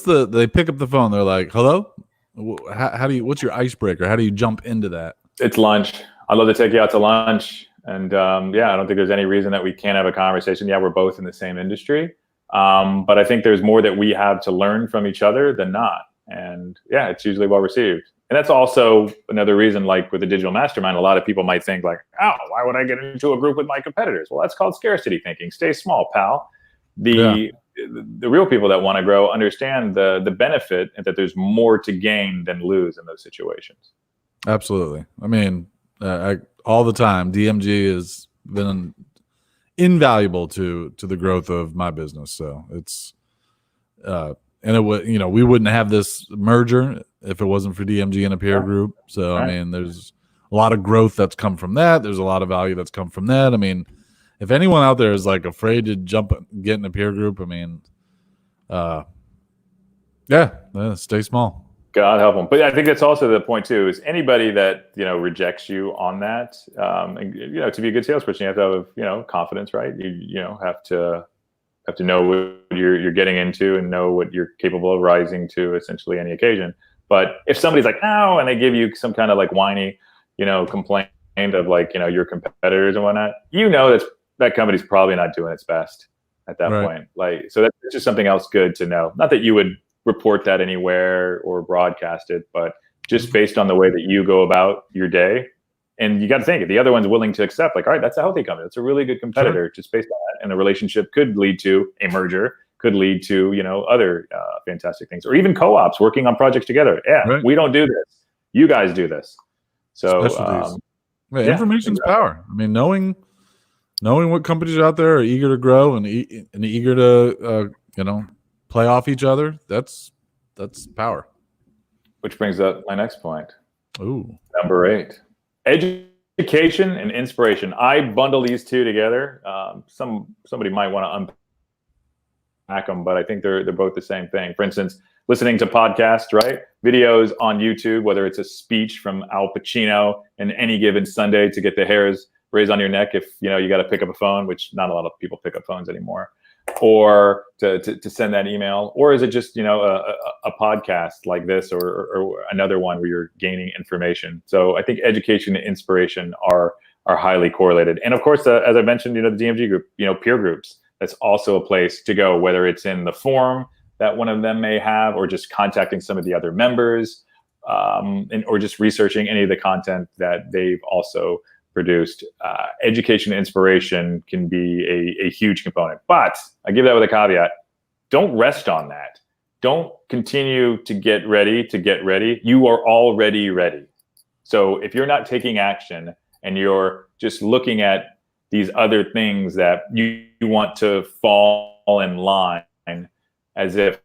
Speaker 2: They pick up the phone. They're like, hello? What's your icebreaker? How do you jump into that?
Speaker 1: It's lunch. I'd love to take you out to lunch. And I don't think there's any reason that we can't have a conversation. Yeah, we're both in the same industry. But I think there's more that we have to learn from each other than not. And yeah, it's usually well received. And that's also another reason, like with the digital mastermind, a lot of people might think like, oh, why would I get into a group with my competitors? Well, that's called scarcity thinking. Stay small, pal. The real people that want to grow understand the benefit, and that there's more to gain than lose in those situations.
Speaker 2: Absolutely. I mean, all the time, DMG has been invaluable to the growth of my business. So it's, and it would, we wouldn't have this merger if it wasn't for DMG and a peer group. So, I mean, there's a lot of growth that's come from that. There's a lot of value that's come from that. I mean, if anyone out there is like afraid to get in a peer group, I mean, stay small.
Speaker 1: God help them. But I think that's also the point too, is anybody that, rejects you on that, and, to be a good salesperson, you have to have, confidence, right? You have to know what you're getting into and know what you're capable of rising to essentially any occasion. But if somebody's like, no, and they give you some kind of like whiny, complaint of like, your competitors and whatnot, that company's probably not doing its best. at that
Speaker 2: Right.
Speaker 1: point. Like, so that's just something else good to know. Not that you would report that anywhere or broadcast it, but just based on the way that you go about your day. And you got to think, if the other one's willing to accept, like, all right, that's a healthy company. That's a really good competitor,
Speaker 2: Sure.
Speaker 1: just based on that. And the relationship could lead to a merger, could lead to, other fantastic things, or even co-ops working on projects together. Yeah,
Speaker 2: Right.
Speaker 1: we don't do this. You guys do this. So,
Speaker 2: Specialties. Yeah,
Speaker 1: yeah,
Speaker 2: information's
Speaker 1: exactly.
Speaker 2: power. I mean, knowing what companies out there are eager to grow and eager to play off each other, that's power.
Speaker 1: Which brings up my next point.
Speaker 2: Ooh.
Speaker 1: Number 8. Education and inspiration. I bundle these two together. Somebody might want to unpack them, but I think they're both the same thing. For instance, listening to podcasts, right? Videos on YouTube, whether it's a speech from Al Pacino in any given Sunday to get the hairs raised on your neck if you got to pick up a phone, which not a lot of people pick up phones anymore, or to send that email, or is it just a podcast like this or another one where you're gaining information? So I think education and inspiration are highly correlated. And of course, as I mentioned, the DMG group, peer groups, that's also a place to go, whether it's in the forum that one of them may have, or just contacting some of the other members, or just researching any of the content that they've also produced. Education and inspiration can be a huge component, but I give that with a caveat. Don't rest on that. Don't continue to get ready. You are already ready. So if you're not taking action and you're just looking at these other things that you want to fall in line as if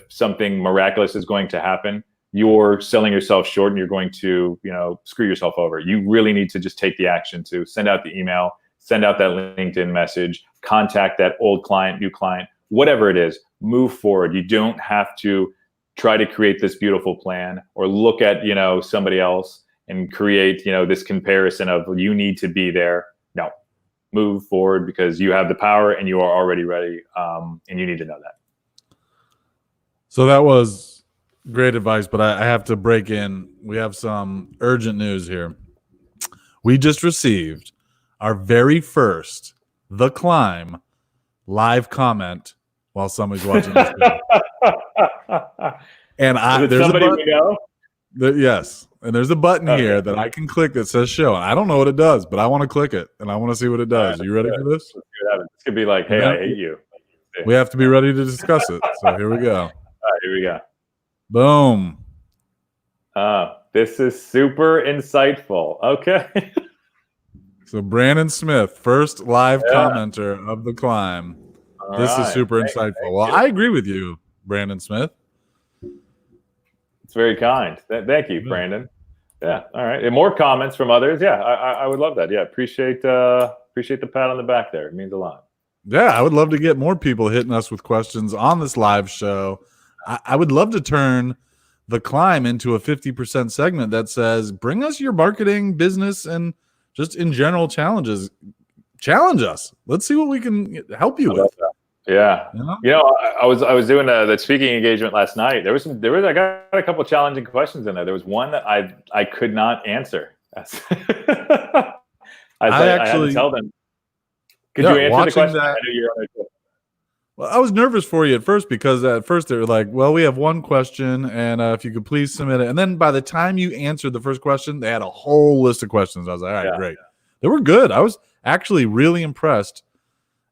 Speaker 1: something miraculous is going to happen, you're selling yourself short and you're going to, screw yourself over. You really need to just take the action to send out the email, send out that LinkedIn message, contact that old client, new client, whatever it is, move forward. You don't have to try to create this beautiful plan or look at, somebody else and create, this comparison of you need to be there. No, move forward because you have the power and you are already ready. And you need to know that.
Speaker 2: So that was great advice, but I have to break in. We have some urgent news here. We just received our very first The Climb live comment while somebody's watching this video. And there's
Speaker 1: somebody
Speaker 2: a button,
Speaker 1: we know?
Speaker 2: yes. And there's a button here that I can click that says show. And I don't know what it does, but I want to click it and I want to see what it does. Are you ready for this?
Speaker 1: This could be like, hey, I hate you.
Speaker 2: We have to be ready to discuss it. So here we go.
Speaker 1: All right, here we go.
Speaker 2: Boom.
Speaker 1: This is super insightful. Okay.
Speaker 2: So Brandon Smith, first live commenter of The Climb. This is super insightful. Well, I agree with you, Brandon Smith.
Speaker 1: It's very kind. Thank you, Brandon. Yeah. All right. And more comments from others. Yeah, I would love that. Yeah. Appreciate the pat on the back there. It means a lot.
Speaker 2: Yeah, I would love to get more people hitting us with questions on this live show. I would love to turn The Climb into a 50% segment that says, bring us your marketing, business, and just in general challenges. Challenge us. Let's see what we can help you with.
Speaker 1: Yeah. I was doing the speaking engagement last night. I got a couple challenging questions in there. There was one that I could not answer. I had to tell them. Could you answer the question? I knew you were on it.
Speaker 2: Well, I was nervous for you at first because at first they were like, well, we have one question and if you could please submit it. And then by the time you answered the first question, they had a whole list of questions. I was like, all right, great. They were good. I was actually really impressed.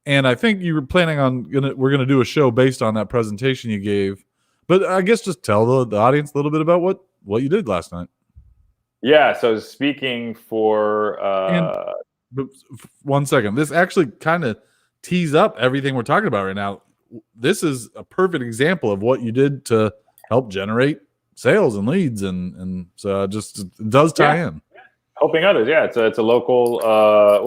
Speaker 2: And I think you were planning on we're going to do a show based on that presentation you gave. But I guess just tell the audience a little bit about what you did last night.
Speaker 1: Yeah. So speaking for...
Speaker 2: But 1 second. This actually kind of tees up everything we're talking about right now. This is a perfect example of what you did to help generate sales and leads, and so it does tie in.
Speaker 1: Helping others, yeah. It's a local.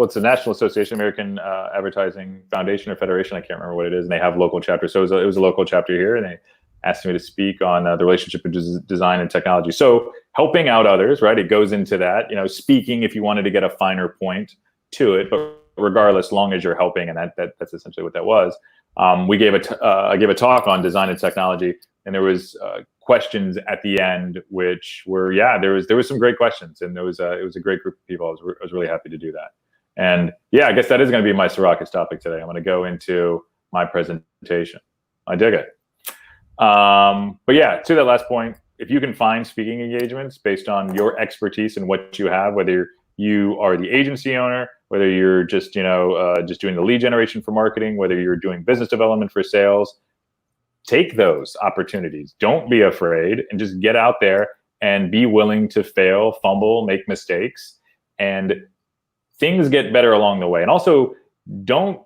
Speaker 1: It's a National Association, American Advertising Foundation or Federation. I can't remember what it is, and they have local chapters. So it was a local chapter here, and they asked me to speak on the relationship of design and technology. So helping out others, right? It goes into that. Speaking if you wanted to get a finer point to it, but regardless, long as you're helping, and that's essentially what that was. I gave a talk on design and technology, and there was questions at the end, which were there was some great questions, and it was a great group of people. I was really happy to do that, and I guess that is going to be my Siracusa topic today. I'm going to go into my presentation. I dig it. But yeah, to that last point, if you can find speaking engagements based on your expertise and what you have, whether you are the agency owner, whether you're just, just doing the lead generation for marketing, whether you're doing business development for sales, take those opportunities. Don't be afraid and just get out there and be willing to fail, fumble, make mistakes, and things get better along the way. And also, don't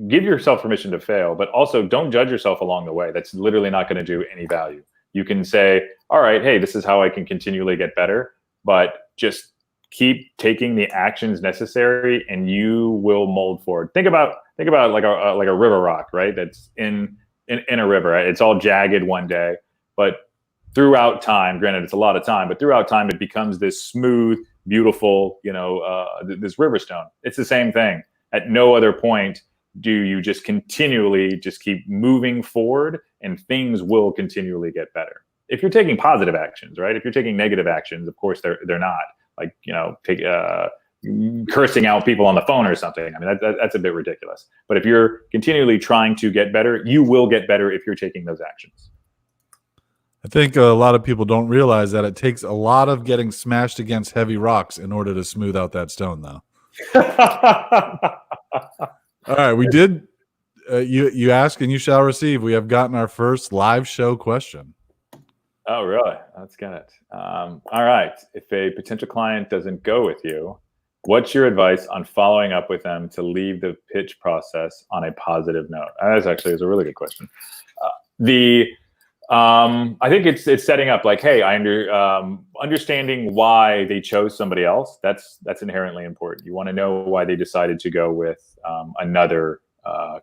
Speaker 1: give yourself permission to fail, but also don't judge yourself along the way. That's literally not going to do any value. You can say, all right, hey, this is how I can continually get better, but just keep taking the actions necessary and you will mold forward. Think about like a river rock, right? That's in a river. Right? It's all jagged one day, but throughout time, granted it's a lot of time, but throughout time it becomes this smooth, beautiful, this river stone. It's the same thing. At no other point do you just continually just keep moving forward and things will continually get better. If you're taking positive actions, right? If you're taking negative actions, of course they're not. Like, cursing out people on the phone or something. I mean, that's a bit ridiculous. But if you're continually trying to get better, you will get better if you're taking those actions.
Speaker 2: I think a lot of people don't realize that it takes a lot of getting smashed against heavy rocks in order to smooth out that stone, though. All right, we did. You ask and you shall receive. We have gotten our first live show question.
Speaker 1: Oh, really? Let's get it. All right. If a potential client doesn't go with you, what's your advice on following up with them to leave the pitch process on a positive note? That actually is a really good question. I think it's setting up like, hey, understanding why they chose somebody else. That's inherently important. You want to know why they decided to go with another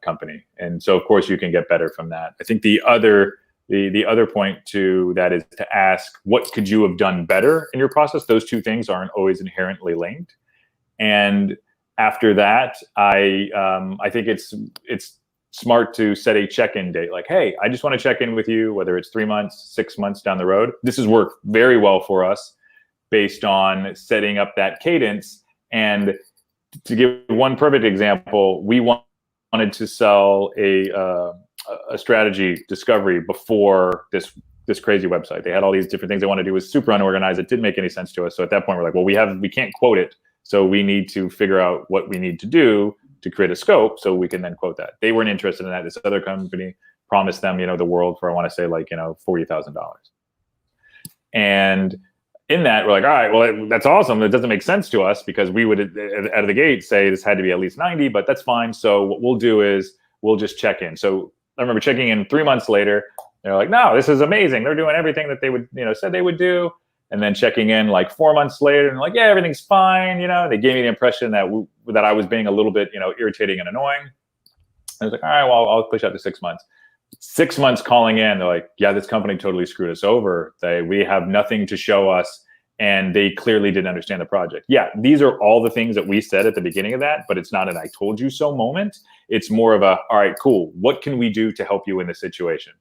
Speaker 1: company, and so of course you can get better from that. I think the other point to that is to ask, what could you have done better in your process? Those two things aren't always inherently linked. And after that, I think it's smart to set a check-in date. Like, hey, I just want to check in with you, whether it's 3 months, 6 months down the road. This has worked very well for us based on setting up that cadence. And to give one perfect example, we wanted to sell a strategy discovery before this crazy website. They had all these different things they wanted to do. It was super unorganized. It didn't make any sense to us. So at that point, we're like, well, we can't quote it. So we need to figure out what we need to do to create a scope so we can then quote that. They weren't interested in that. This other company promised them, the world for, I want to say like, $40,000. And in that, we're like, all right, well, that's awesome. It doesn't make sense to us because we would out of the gate say this had to be at least 90, but that's fine. So what we'll do is we'll just check in. So I remember checking in 3 months later. They're like, no, this is amazing. They're doing everything that they would, said they would do. And then checking in like 4 months later and like, yeah, everything's fine. They gave me the impression that I was being a little bit, irritating and annoying. I was like, all right, well, I'll push out to 6 months. 6 months calling in, they're like, yeah, this company totally screwed us over. We have nothing to show us. And they clearly didn't understand the project. Yeah, these are all the things that we said at the beginning of that, but it's not an I told you so moment. It's more of a, all right, cool. What can we do to help you in this situation?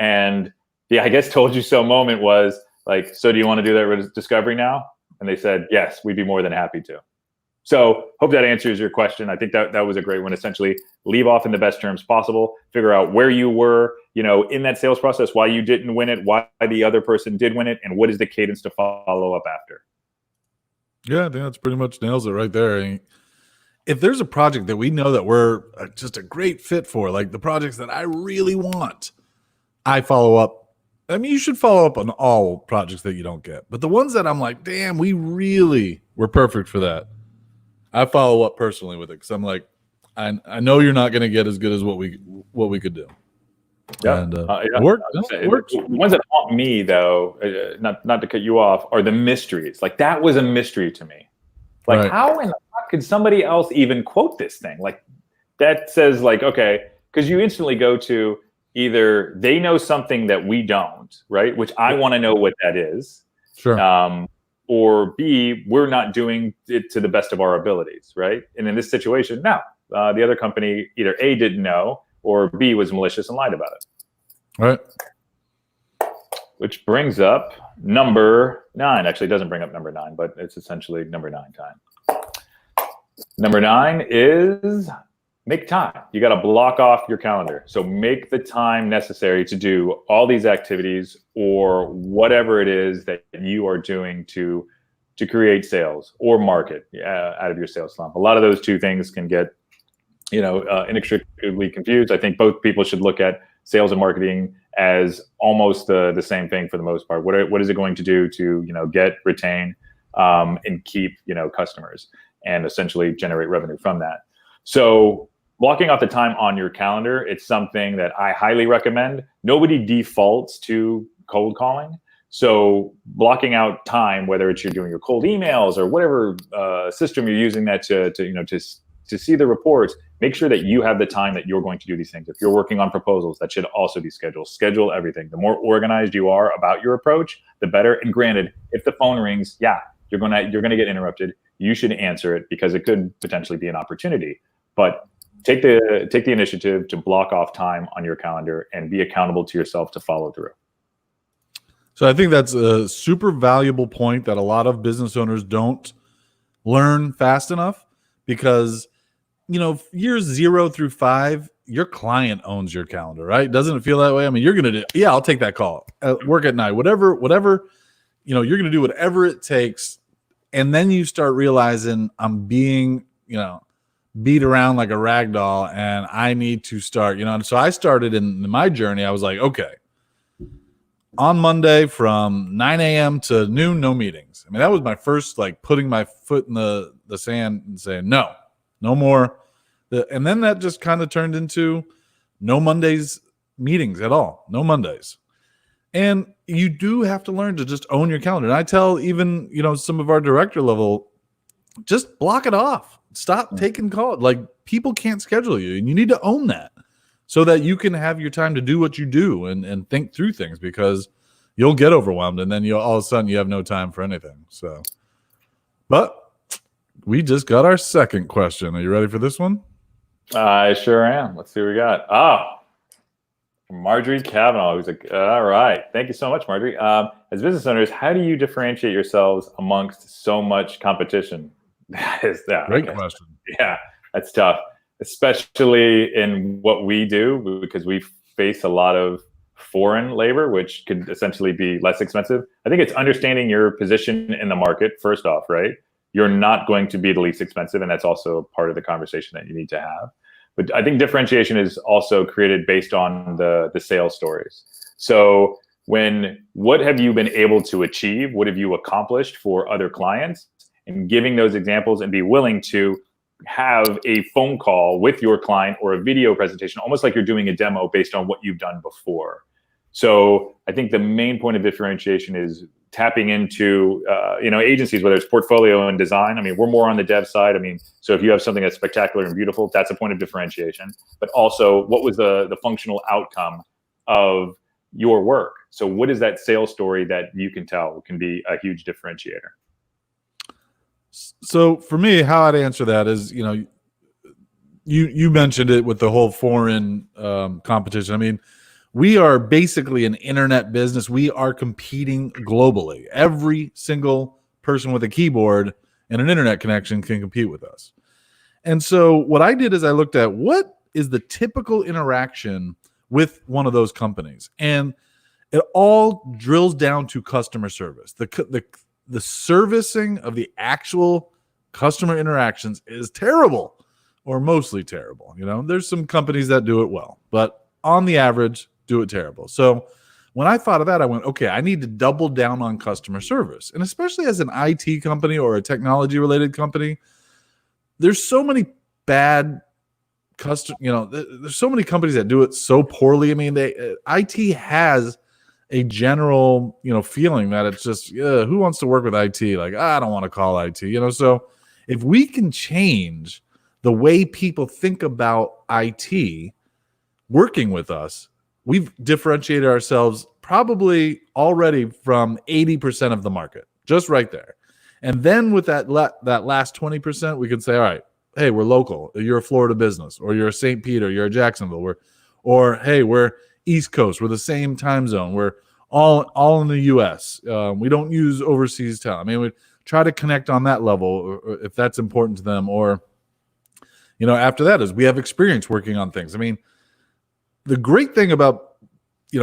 Speaker 1: And the I guess told you so moment was like, so do you want to do that discovery now? And they said, yes, we'd be more than happy to. So hope that answers your question. I think that was a great one. Essentially, leave off in the best terms possible, figure out where you were, in that sales process, why you didn't win it, why the other person did win it, and what is the cadence to follow up after.
Speaker 2: Yeah, I think that's pretty much nails it right there. I mean, if there's a project that we know that we're just a great fit for, like the projects that I really want, I follow up. I mean, you should follow up on all projects that you don't get, but the ones that I'm like, damn, we really were perfect for that, I follow up personally with it because I'm like, I know you're not going to get as good as what we could do.
Speaker 1: Yeah,
Speaker 2: and
Speaker 1: it
Speaker 2: worked.
Speaker 1: The ones that haunt me, though, not to cut you off, are the mysteries. Like that was a mystery to me. Like, right. How in the fuck could somebody else even quote this thing? Like that says, like, okay, because you instantly go to either they know something that we don't, right? Which I want to know what that is.
Speaker 2: Sure.
Speaker 1: Or B, we're not doing it to the best of our abilities, right? And in this situation, no, the other company either A, didn't know, or B, was malicious and lied about it.
Speaker 2: All right.
Speaker 1: Which brings up number 9. Actually, it doesn't bring up number 9, but it's essentially number 9 time. Number 9 is, make time. You got to block off your calendar. So make the time necessary to do all these activities or whatever it is that you are doing to create sales or market out of your sales slump. A lot of those two things can get inextricably confused. I think both people should look at sales and marketing as almost the same thing for the most part. What is it going to do to get, retain, and keep customers, and essentially generate revenue from that? So blocking off the time on your calendar, it's something that I highly recommend. Nobody defaults to cold calling. So blocking out time, whether it's you're doing your cold emails or whatever system you're using that to see the reports, make sure that you have the time that you're going to do these things. If you're working on proposals, that should also be scheduled. Schedule everything. The more organized you are about your approach, the better. And granted, if the phone rings, you're gonna get interrupted. You should answer it because it could potentially be an opportunity. But take the initiative to block off time on your calendar and be accountable to yourself to follow through.
Speaker 2: So I think that's a super valuable point that a lot of business owners don't learn fast enough, because years 0 through 5, your client owns your calendar, right? Doesn't it feel that way? I mean, you're going to do, I'll take that call at work at night, whatever, you're going to do whatever it takes. And then you start realizing I'm being, beat around like a rag doll, and I need to start, and so I started in my journey. I was like, okay, on Monday from 9 a.m. to noon, no meetings. I mean, that was my first, putting my foot in the sand and saying, no more. And then that just kind of turned into no Mondays meetings at all. No Mondays. And you do have to learn to just own your calendar. And I tell even, some of our director level, just block it off. Stop taking calls. People can't schedule you, and you need to own that so that you can have your time to do what you do and think through things, because you'll get overwhelmed and then all of a sudden you have no time for anything. So, but we just got our second question. Are you ready for this one?
Speaker 1: I sure am. Let's see what we got. Oh, Marjorie Kavanaugh, who's like, all right. Thank you so much, Marjorie. As business owners, how do you differentiate yourselves amongst so much competition? That is
Speaker 2: great question.
Speaker 1: Yeah, that's tough, especially in what we do, because we face a lot of foreign labor, which could essentially be less expensive. I think it's understanding your position in the market, first off, right? You're not going to be the least expensive, and that's also part of the conversation that you need to have. But I think differentiation is also created based on the sales stories. So what have you been able to achieve? What have you accomplished for other clients? And giving those examples, and be willing to have a phone call with your client or a video presentation, almost like you're doing a demo based on what you've done before. So I think the main point of differentiation is tapping into, agencies, whether it's portfolio and design. I mean, we're more on the dev side. I mean, so if you have something that's spectacular and beautiful, that's a point of differentiation. But also, what was the functional outcome of your work? So what is that sales story that you can tell can be a huge differentiator?
Speaker 2: So for me, how I'd answer that is, you mentioned it with the whole foreign competition. I mean, we are basically an internet business. We are competing globally. Every single person with a keyboard and an internet connection can compete with us. And so what I did is I looked at what is the typical interaction with one of those companies. And it all drills down to customer service. The servicing of the actual customer interactions is terrible, or mostly terrible. There's some companies that do it well, but on the average, do it terrible. So when I thought of that, I went, okay, I need to double down on customer service. And especially as an IT company or a technology related company, there's so many bad there's so many companies that do it so poorly. I mean, IT has a general, feeling that it's just, who wants to work with IT? I don't want to call IT, So if we can change the way people think about IT working with us, we've differentiated ourselves probably already from 80% of the market, just right there. And then with that last 20%, we can say, all right, hey, we're local. You're a Florida business, or you're a St. Peter, you're a Jacksonville, or hey, we're East Coast. We're the same time zone. We're all in the U.S. We don't use overseas talent. I mean, we try to connect on that level, or if that's important to them. Or, After that is we have experience working on things. I mean, the great thing about,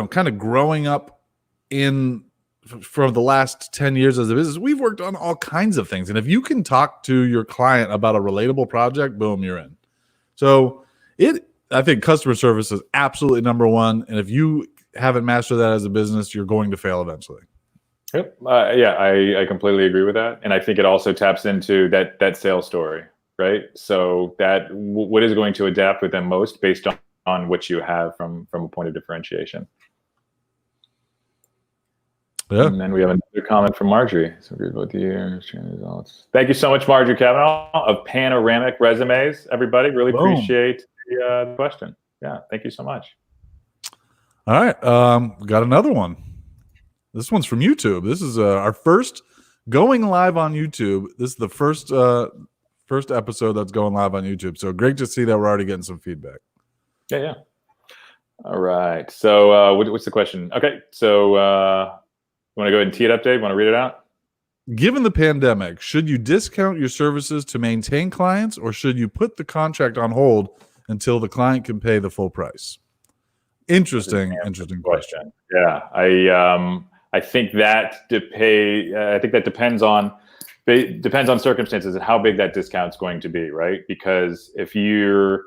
Speaker 2: kind of growing up for the last 10 years as a business, we've worked on all kinds of things. And if you can talk to your client about a relatable project, boom, you're in. So I think customer service is absolutely number one. And if you haven't mastered that as a business, you're going to fail eventually.
Speaker 1: Yep. I completely agree with that. And I think it also taps into that sales story, right? So that what is going to adapt with them most based on what you have from a point of differentiation.
Speaker 2: Yeah.
Speaker 1: And then we have another comment from Marjorie. So agree with you. Results. Thank you so much, Marjorie Kavanaugh of Panoramic Resumes. Everybody, really appreciate the question. Yeah, thank you so much.
Speaker 2: All right, we got another one. This one's from YouTube. This is our first going live on YouTube. This is the first episode that's going live on YouTube. So great to see that we're already getting some feedback.
Speaker 1: Yeah. All right. So what's the question? Okay. So you want to go ahead and tee it up, Dave? Want to read it out?
Speaker 2: Given the pandemic, should you discount your services to maintain clients, or should you put the contract on hold until the client can pay the full price? Interesting question.
Speaker 1: Yeah, I think that depends on circumstances and how big that discount's going to be, right? Because if you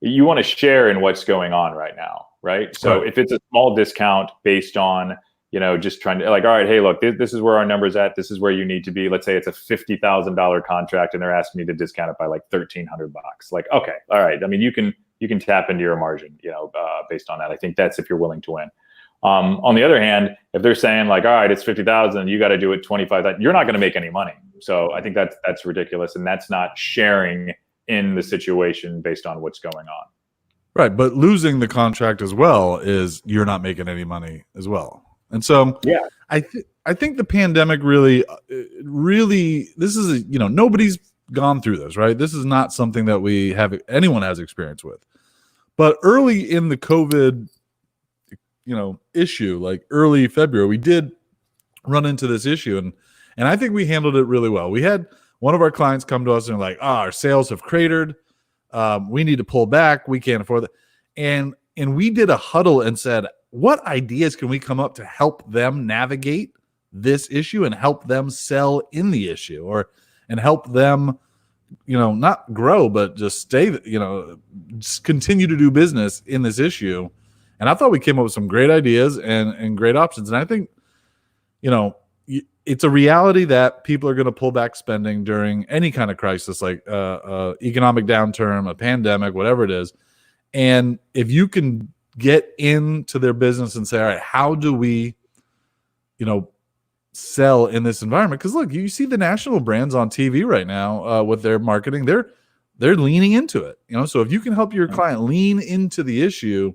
Speaker 1: want to share in what's going on right now, right? So if it's a small discount based on just trying to all right, hey, look, this is where our number's at. This is where you need to be. Let's say it's a $50,000 contract and they're asking me to discount it by like $1,300. Like, okay, all right. I mean, you can tap into your margin, based on that. I think that's if you're willing to win. On the other hand, if they're saying like, all right, it's 50,000, you got to do it 25,000, you're not going to make any money. So I think that's ridiculous. And that's not sharing in the situation based on what's going on.
Speaker 2: Right. But losing the contract as well is you're not making any money as well. And so I think the pandemic really, this is, nobody's gone through this, right? This is not something that anyone has experience with. But early in the COVID, issue, like early February, we did run into this issue. And I think we handled it really well. We had one of our clients come to us and like, our sales have cratered. We need to pull back. We can't afford that. And we did a huddle and said, what ideas can we come up to help them navigate this issue and help them sell in the issue, and help them, not grow, but just stay, just continue to do business in this issue. And I thought we came up with some great ideas and great options. And I think, it's a reality that people are going to pull back spending during any kind of crisis, like economic downturn, a pandemic, whatever it is. And if you can get into their business and say, all right, how do we, sell in this environment? Because look, you see the national brands on TV right now with their marketing, they're leaning into it. So if you can help your client lean into the issue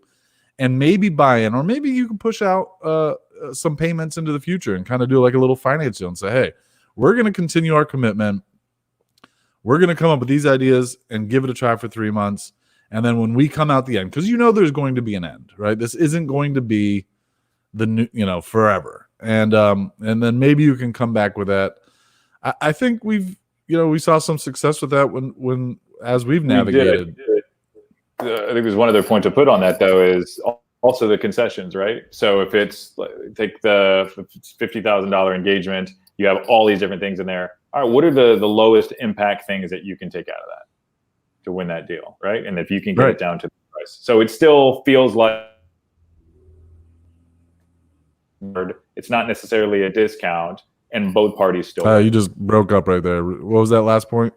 Speaker 2: and maybe buy in, or maybe you can push out some payments into the future and kind of do like a little finance deal and say, hey, we're going to continue our commitment. We're going to come up with these ideas and give it a try for 3 months. And then when we come out the end, because there's going to be an end, right? This isn't going to be the new, forever. And then maybe you can come back with that. I think we saw some success with that as we've navigated.
Speaker 1: I think there's one other point to put on that though is also the concessions, right? So if it's take the $50,000 engagement, you have all these different things in there. All right, what are the lowest impact things that you can take out of that to win that deal, right? And if you can get it down to the price. So it still feels like it's not necessarily a discount and both parties still
Speaker 2: you just broke up right there. What was that last point?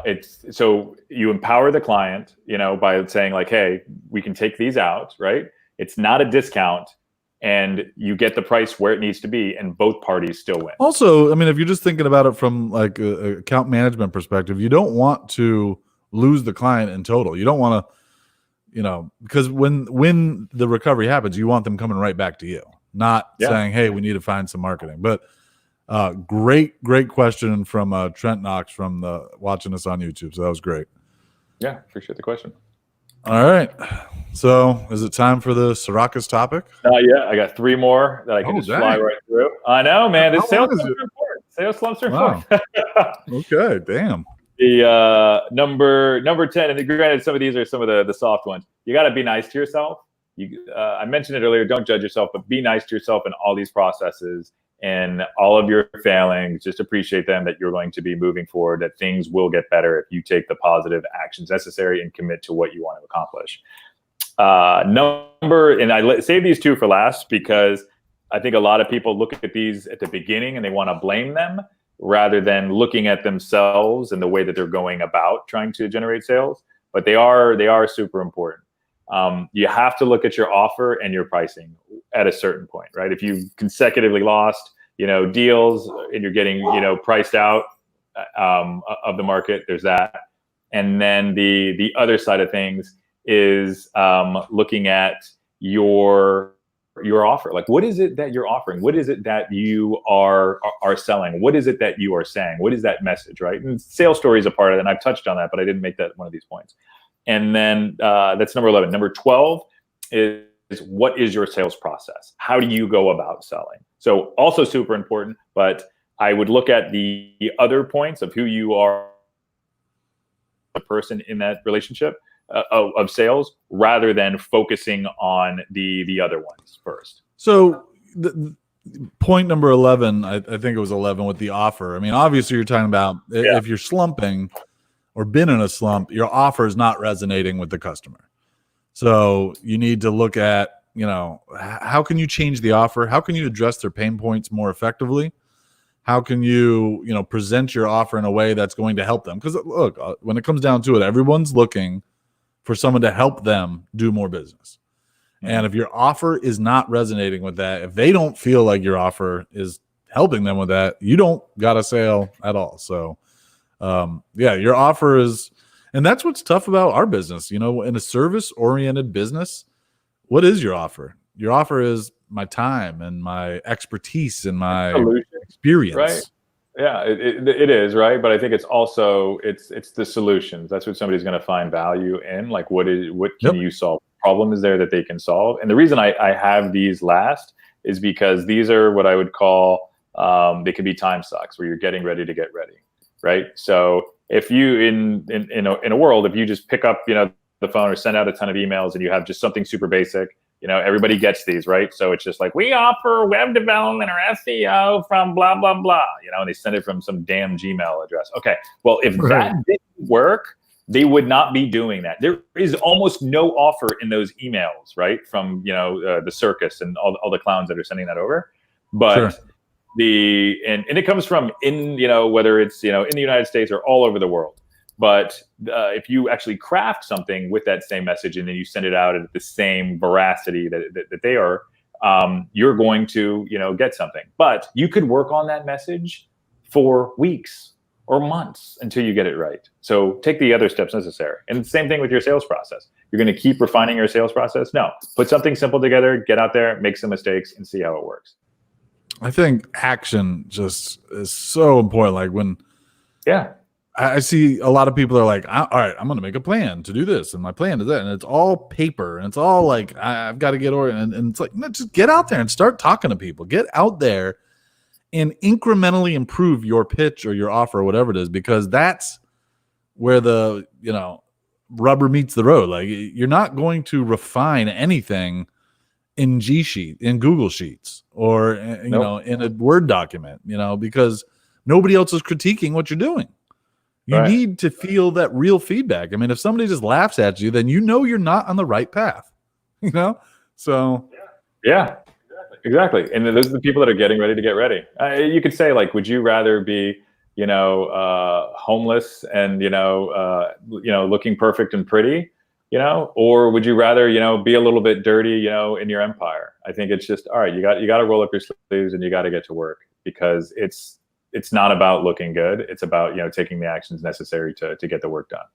Speaker 1: It's so you empower the client, by saying like, hey, we can take these out, right? It's not a discount and you get the price where it needs to be and both parties still win. Also,
Speaker 2: I mean, if you're just thinking about it from like a account management perspective, you don't want to lose the client in total. You don't want to, because when the recovery happens, you want them coming right back to you, not saying, hey, we need to find some marketing. But great question from Trent Knox from watching us on YouTube. So that was great.
Speaker 1: Yeah, appreciate the question.
Speaker 2: All right. So is it time for the Sirakas topic?
Speaker 1: Yeah, I got 3 more that I can just fly right through. I know, man. This sales is important. Sales slumps are
Speaker 2: Wow.
Speaker 1: fun.
Speaker 2: Okay. Damn.
Speaker 1: The number 10, and granted, some of these are some of the soft ones. You got to be nice to yourself. I mentioned it earlier. Don't judge yourself, but be nice to yourself in all these processes and all of your failings. Just appreciate them, that you're going to be moving forward, that things will get better if you take the positive actions necessary and commit to what you want to accomplish. And I save these two for last because I think a lot of people look at these at the beginning and they want to blame them rather than looking at themselves and the way that they're going about trying to generate sales. But they are super important. You have to look at your offer and your pricing at a certain point, right? If you consecutively lost, deals and you're getting, priced out of the market, there's that. And then the other side of things is looking at your offer. Like, what is it that you're offering? What is it that you are selling? What is it that you are saying? What is that message, right? And sales story is a part of it, and I've touched on that, but I didn't make that one of these points. And then that's number 11. Number 12 is what is your sales process? How do you go about selling? So also super important, but I would look at the other points of who you are, the person in that relationship of sales, rather than focusing on the other ones first.
Speaker 2: So the point number 11, I think it was 11 with the offer. I mean, obviously you're talking about if you're slumping or been in a slump, your offer is not resonating with the customer. So you need to look at, how can you change the offer? How can you address their pain points more effectively? How can you, present your offer in a way that's going to help them? Because look, when it comes down to it, everyone's looking for someone to help them do more business. Mm-hmm. And if your offer is not resonating with that, if they don't feel like your offer is helping them with that, you don't got a sale at all. So, your offer is, and that's what's tough about our business. In a service-oriented business, what is your offer? Your offer is my time and my expertise and my experience.
Speaker 1: Right? Yeah, it is, right? But I think it's also it's the solutions. That's what somebody's going to find value in. Like, what can you solve? Problem is there that they can solve. And the reason I have these last is because these are what I would call they could be time sucks, where you're getting ready to get ready, right? So if you in a world, if you just pick up the phone or send out a ton of emails and you have just something super basic. Everybody gets these, right? So it's just like, we offer web development or SEO from blah, blah, blah, and they send it from some damn Gmail address. Okay, well, if that didn't work, they would not be doing that. There is almost no offer in those emails, right? From, the circus and all the clowns that are sending that over. But and it comes from whether it's, in the United States or all over the world. But if you actually craft something with that same message and then you send it out at the same veracity that they are, you're going to, get something. But you could work on that message for weeks or months until you get it right. So take the other steps necessary. And the same thing with your sales process. You're going to keep refining your sales process? No. Put something simple together, get out there, make some mistakes, and see how it works.
Speaker 2: I think action just is so important. Like when...
Speaker 1: Yeah.
Speaker 2: I see a lot of people are like, all right, I'm going to make a plan to do this. And my plan is that. And it's all paper. And it's all like, I've got to get oriented. And it's like, no, just get out there and start talking to people. Get out there and incrementally improve your pitch or your offer or whatever it is, because that's where the, rubber meets the road. Like, you're not going to refine anything in in Google Sheets or, in a Word document, because nobody else is critiquing what you're doing. You need to feel that real feedback. I mean, if somebody just laughs at you, then you're not on the right path. So
Speaker 1: yeah, exactly. And those are the people that are getting ready to get ready. You could say, like, would you rather be, homeless and looking perfect and pretty, or would you rather be a little bit dirty, in your empire? I think it's just, all right. You got to roll up your sleeves and you got to get to work, because it's not about looking good. It's about, taking the actions necessary to get the work done.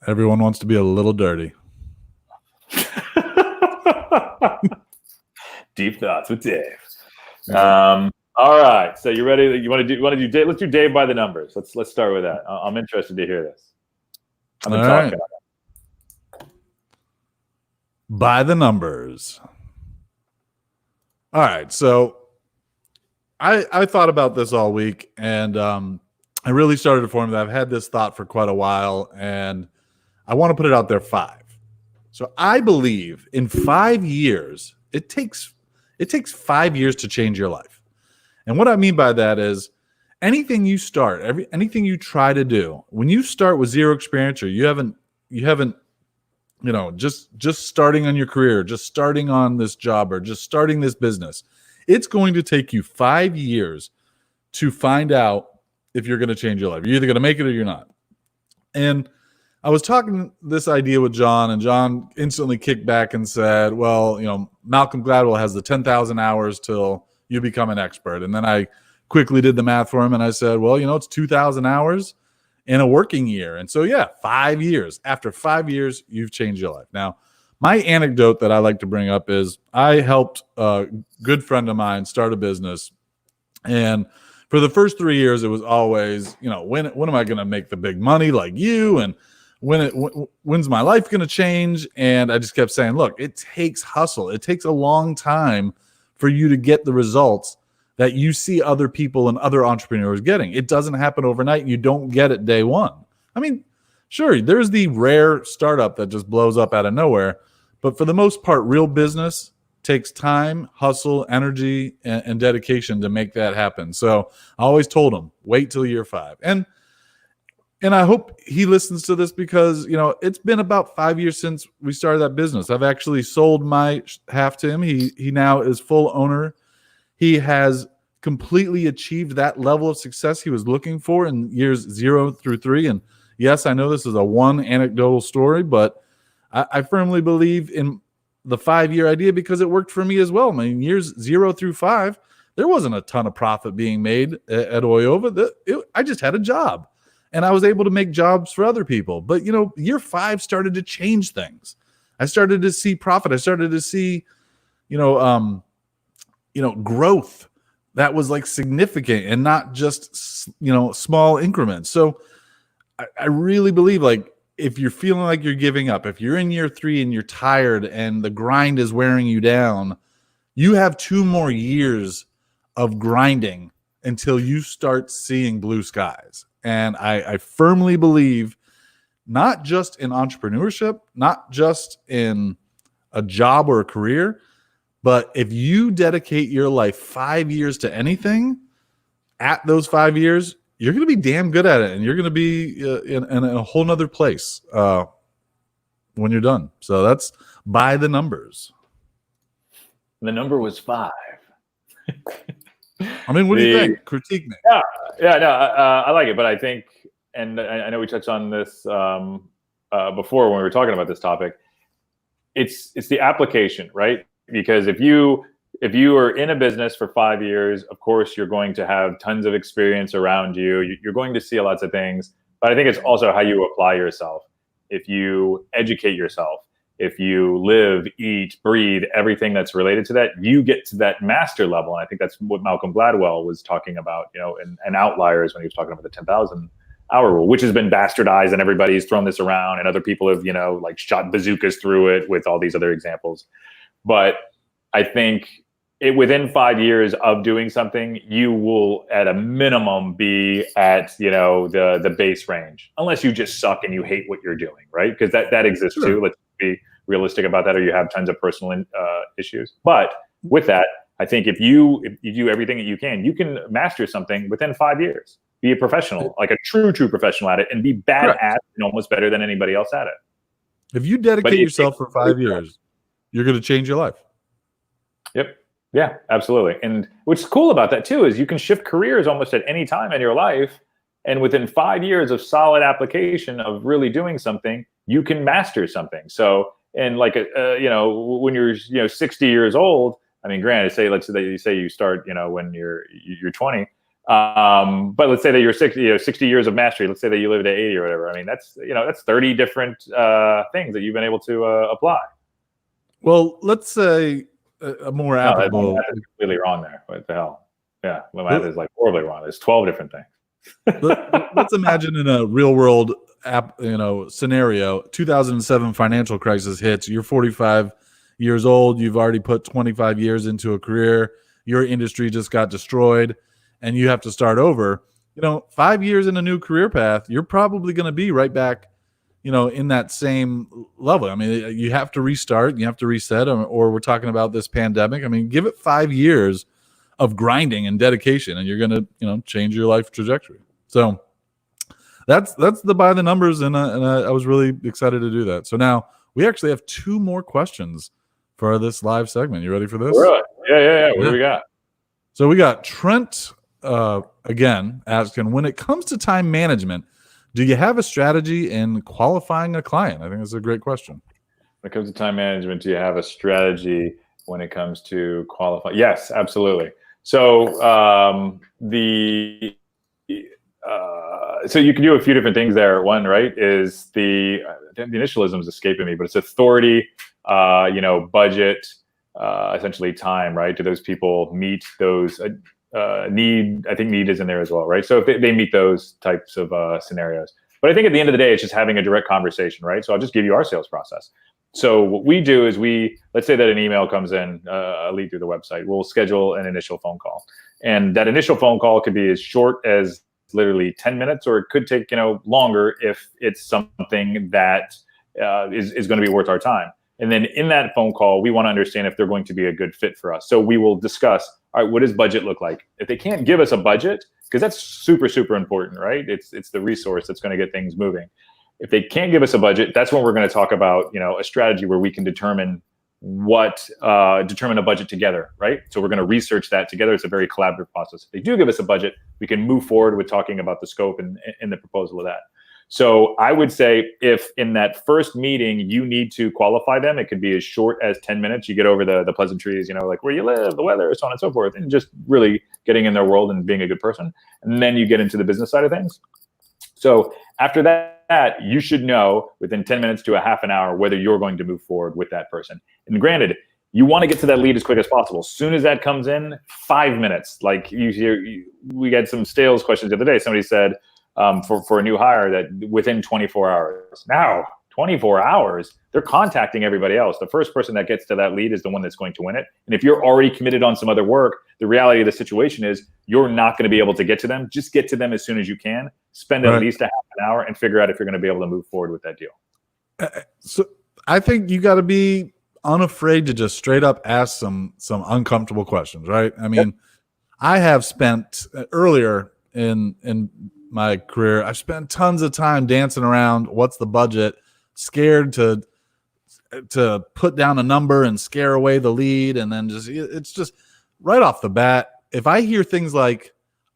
Speaker 2: Everyone wants to be a little dirty.
Speaker 1: Deep thoughts with Dave. All right. So you ready? You want to do Dave? Let's do Dave by the numbers. Let's start with that. I'm interested to hear this.
Speaker 2: All right. By the numbers. All right. So I thought about this all week, and I really started to form that. I've had this thought for quite a while, and I want to put it out there 5. So I believe in 5 years, it takes 5 years to change your life. And what I mean by that is anything you start, anything you try to do, when you start with zero experience, or you haven't, just starting on your career, just starting on this job, or just starting this business, it's going to take you 5 years to find out if you're going to change your life. You're either going to make it or you're not. And I was talking this idea with John, and John instantly kicked back and said, well, Malcolm Gladwell has the 10,000 hours till you become an expert. And then I quickly did the math for him, and I said, well, it's 2,000 hours in a working year. And so, 5 years. After 5 years, you've changed your life. Now, my anecdote that I like to bring up is I helped a good friend of mine start a business. And for the first 3 years, it was always, when am I going to make the big money like you? And when's my life going to change? And I just kept saying, look, it takes hustle. It takes a long time for you to get the results that you see other people and other entrepreneurs getting. It doesn't happen overnight. You don't get it day one. I mean, sure, there's the rare startup that just blows up out of nowhere. But for the most part, real business takes time, hustle, energy, and dedication to make that happen. So I always told him, wait till year 5. And I hope he listens to this because, it's been about 5 years since we started that business. I've actually sold my half to him. He now is full owner. He has completely achieved that level of success he was looking for in years 0 through 3. And yes, I know this is a one anecdotal story, but I firmly believe in the 5-year idea because it worked for me as well. I mean, years 0 through 5, there wasn't a ton of profit being made at Oyova. I just had a job, and I was able to make jobs for other people. But, year 5 started to change things. I started to see profit. I started to see, growth that was like significant and not just, small increments. So I really believe, like, if you're feeling like you're giving up, if you're in year 3 and you're tired and the grind is wearing you down, you have 2 more years of grinding until you start seeing blue skies. And I firmly believe not just in entrepreneurship, not just in a job or a career, but if you dedicate your life 5 years to anything, at those 5 years, you're going to be damn good at it, and you're going to be in a whole nother place when you're done. So that's by the numbers.
Speaker 1: The number was 5.
Speaker 2: I mean, what do you think? Critique me.
Speaker 1: Yeah, no, I like it, but I think, and I know we touched on this before when we were talking about this topic. It's the application, right? Because if you are in a business for 5 years, of course, you're going to have tons of experience around you. You're going to see lots of things. But I think it's also how you apply yourself. If you educate yourself, if you live, eat, breathe, everything that's related to that, you get to that master level. And I think that's what Malcolm Gladwell was talking about, and Outliers when he was talking about the 10,000 hour rule, which has been bastardized and everybody's thrown this around and other people have, like shot bazookas through it with all these other examples. But I think within 5 years of doing something, you will at a minimum be at, the base range, unless you just suck and you hate what you're doing, right? Because that exists
Speaker 2: Sure.
Speaker 1: too. Let's be realistic about that, or you have tons of personal issues. But with that, I think if you do everything that you can master something within 5 years. Be a professional, like a true professional at it, and be badass and almost better than anybody else at it.
Speaker 2: If you dedicate yourself for 5 years, you're going to change your life.
Speaker 1: Yep. Yeah, absolutely. And what's cool about that too is you can shift careers almost at any time in your life. And within 5 years of solid application of really doing something, you can master something. So, and like, when you're, 60 years old, I mean, granted, let's say you start, when you're 20. But let's say that you're 60 years of mastery. Let's say that you live to 80 or whatever. I mean, that's 30 different things that you've been able to apply.
Speaker 2: Well, let's say a more applicable.
Speaker 1: That's completely wrong there. What the hell? Yeah, my math is like horribly wrong. There's 12 different things.
Speaker 2: Let's imagine in a real world scenario, 2007 financial crisis hits. You're 45 years old. You've already put 25 years into a career. your industry just got destroyed and you have to start over, 5 years in a new career path, you're probably going to be right back, in that same level. I mean, you have to restart, you have to reset, or we're talking about this pandemic. I mean, give it 5 years of grinding and dedication, and you're going to, change your life trajectory. So that's the by the numbers, and I was really excited to do that. So now we actually have 2 more questions for this live segment. You ready for this?
Speaker 1: Really? Yeah. What do we got?
Speaker 2: So we got Trent again asking, when it comes to time management, do you have a strategy in qualifying a client? I think that's a great question.
Speaker 1: When it comes to time management, do you have a strategy when it comes to qualify? Yes, absolutely. So so you can do a few different things there. One, right, is the initialism is escaping me, but it's authority, budget, essentially time, right? Do those people meet those need? I think need is in there as well, right? So if they meet those types of scenarios. But I think at the end of the day, it's just having a direct conversation, right? So I'll just give you our sales process. So what we do is let's say that an email comes in, a lead through the website. We'll schedule an initial phone call. And that initial phone call could be as short as literally 10 minutes, or it could take, longer if it's something that is going to be worth our time. And then in that phone call, we want to understand if they're going to be a good fit for us. So we will discuss, all right, what does budget look like? If they can't give us a budget, because that's super, super important, right? It's the resource that's going to get things moving. If they can't give us a budget, that's when we're going to talk about, a strategy where we can determine a budget together, right? So we're going to research that together. It's a very collaborative process. If they do give us a budget, we can move forward with talking about the scope and the proposal of that. So I would say if in that first meeting you need to qualify them, it could be as short as 10 minutes. You get over the pleasantries, like where you live, the weather, so on and so forth, and just really getting in their world and being a good person. And then you get into the business side of things. So after that, you should know within 10 minutes to a half an hour whether you're going to move forward with that person. And granted, you want to get to that lead as quick as possible. As soon as that comes in, 5 minutes. Like we had some sales questions the other day. Somebody said for a new hire that within 24 hours. Now, 24 hours, they're contacting everybody else. The first person that gets to that lead is the one that's going to win it. And if you're already committed on some other work, the reality of the situation is you're not going to be able to get to them. Just get to them as soon as you can. Spend at least a half an hour and figure out if you're going to be able to move forward with that deal.
Speaker 2: So I think you got to be unafraid to just straight up ask some uncomfortable questions, right? I mean, I have spent earlier in my career, I spent tons of time dancing around. What's the budget? Scared to put down a number and scare away the lead, and then it's just right off the bat. If I hear things like,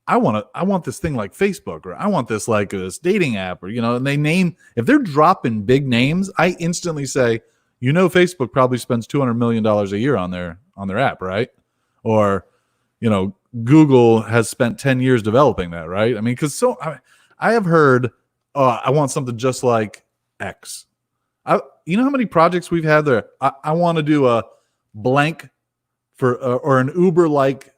Speaker 2: I want this thing like Facebook, or I want this like this dating app, or and they name, if they're dropping big names, I instantly say, Facebook probably spends $200 million a year on their app, right? Or Google has spent 10 years developing that, right? I mean, because I have heard, I want something just like X. You know how many projects we've had there? I want to do a blank for or an Uber-like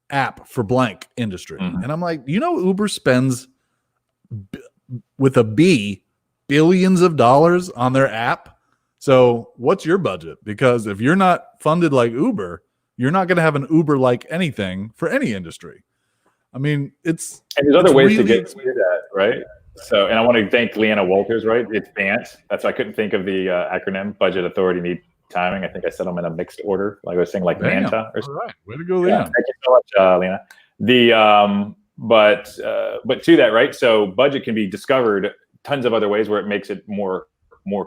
Speaker 2: app for blank industry. Mm-hmm. And I'm like, Uber spends with a B billions of dollars on their app. So what's your budget? Because if you're not funded like Uber, you're not going to have an Uber-like anything for any industry. I mean, and
Speaker 1: there's other ways to get to that, right? So, and I want to thank Leanna Walters, right? It's BANT. That's why I couldn't think of the acronym: Budget, Authority, Need, Timing. I think I said them in a mixed order. Like I was saying, like MANTA or something. All right, way to go, Leanna. Thank you so much, Leanna. But to that, right? So budget can be discovered tons of other ways where it makes it more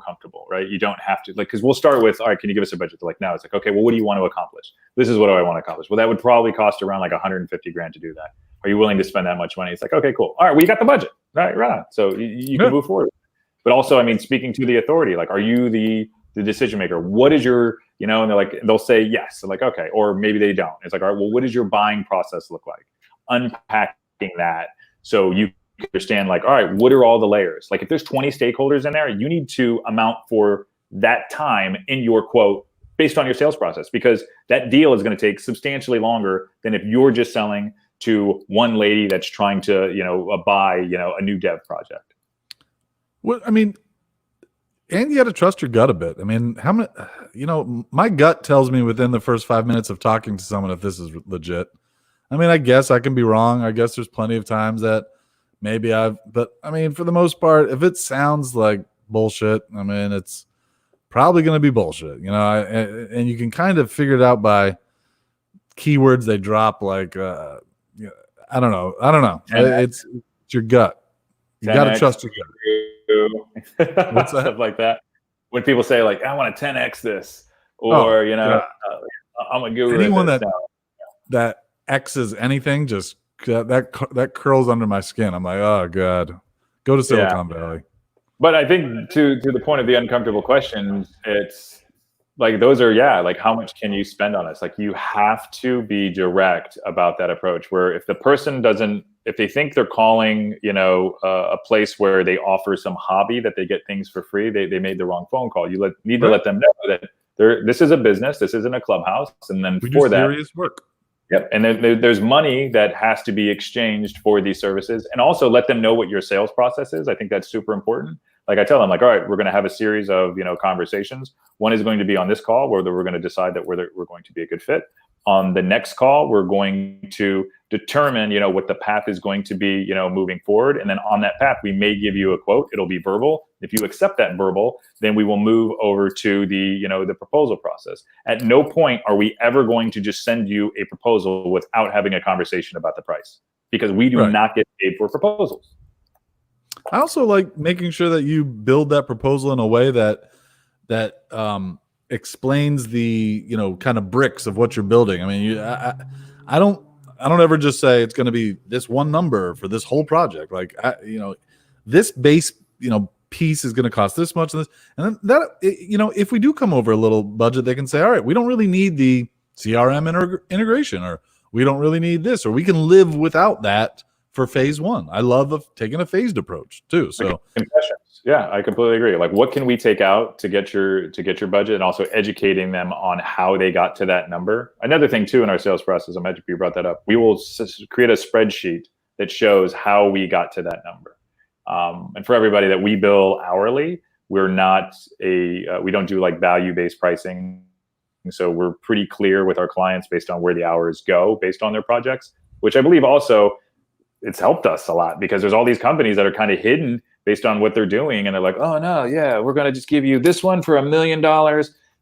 Speaker 1: comfortable, right? You don't have to, because we'll start with, all right, can you give us a budget? They're like, no. It's like, okay, well, what do you want to accomplish? This is what do I want to accomplish? Well, that would probably cost around like 150 grand to do that. Are you willing to spend that much money? It's like, okay, cool. All right, well, you got the budget. Right on. So you can move forward. But also, I mean, speaking to the authority, like, are you the decision maker? What is your, and they're like, they'll say yes. They're like, okay, or maybe they don't. It's like, all right, well, what does your buying process look like? Unpacking that so you understand, like, all right, what are all the layers? Like, if there's 20 stakeholders in there, you need to amount for that time in your quote based on your sales process, because that deal is going to take substantially longer than if you're just selling to one lady that's trying to, buy, a new dev project.
Speaker 2: Well, I mean, And you got to trust your gut a bit. I mean, how many, my gut tells me within the first 5 minutes of talking to someone if this is legit. I mean, I guess I can be wrong. I guess there's plenty of times that maybe but I mean, for the most part, if it sounds like bullshit, I mean, it's probably going to be bullshit, and you can kind of figure it out by keywords they drop. Like, I don't know. It's your gut. You got to trust your gut.
Speaker 1: What's that? Stuff like that. When people say like, I want to 10x this, or I'm a guru.
Speaker 2: Anyone that X's anything, just that curls under my skin. I'm like, oh god, go to Silicon Valley.
Speaker 1: But I think to the point of the uncomfortable questions, it's like those are like how much can you spend on us? Like you have to be direct about that approach. Where if the person doesn't, if they think they're calling, a place where they offer some hobby that they get things for free, they made the wrong phone call. You need to let them know that this is a business, this isn't a clubhouse, and then
Speaker 2: we do serious work.
Speaker 1: Yep, and there's money that has to be exchanged for these services, and also let them know what your sales process is. I think that's super important. Like I tell them, like, all right, we're going to have a series of conversations. One is going to be on this call where we're going to decide that we're going to be a good fit. On the next call, we're going to determine what the path is going to be moving forward, and then on that path, we may give you a quote. It'll be verbal. If you accept that verbal, then we will move over to the the proposal process. At no point are we ever going to just send you a proposal without having a conversation about the price, because we do not get paid for proposals.
Speaker 2: I also like making sure that you build that proposal in a way that explains the kind of bricks of what you're building. I mean, I don't ever just say it's going to be this one number for this whole project. Like this base piece is going to cost this much, and then that if we do come over a little budget, they can say, all right, we don't really need the CRM integration, or we don't really need this, or we can live without that for phase one. I love taking a phased approach too. So
Speaker 1: concessions. Yeah, I completely agree. Like, what can we take out to get your budget, and also educating them on how they got to that number. Another thing too in our sales process, I'm happy you brought that up. We will create a spreadsheet that shows how we got to that number. And for everybody that we bill hourly, we're not we don't do like value-based pricing. So we're pretty clear with our clients based on where the hours go based on their projects, which I believe also it's helped us a lot, because there's all these companies that are kind of hidden based on what they're doing. And they're like, oh no, yeah, we're going to just give you this one for $1 million,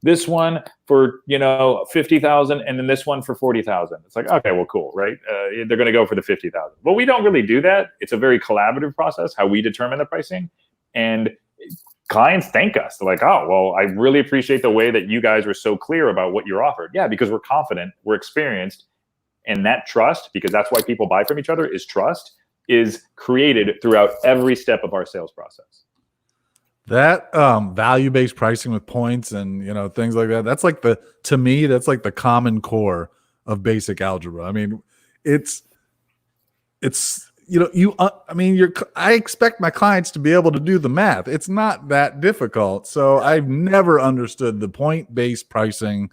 Speaker 1: this one for, 50,000, and then this one for 40,000. It's like, okay, well, cool. Right. They're going to go for the 50,000. But we don't really do that. It's a very collaborative process, how we determine the pricing, and clients thank us. They're like, oh, well, I really appreciate the way that you guys were so clear about what you're offered. Yeah, because we're confident, we're experienced, and that trust, because that's why people buy from each other, is trust, is created throughout every step of our sales process.
Speaker 2: That value-based pricing with points and things like that, that's like to me that's like the common core of basic algebra. I mean, it's I expect my clients to be able to do the math. It's not that difficult. So I've never understood the point-based pricing.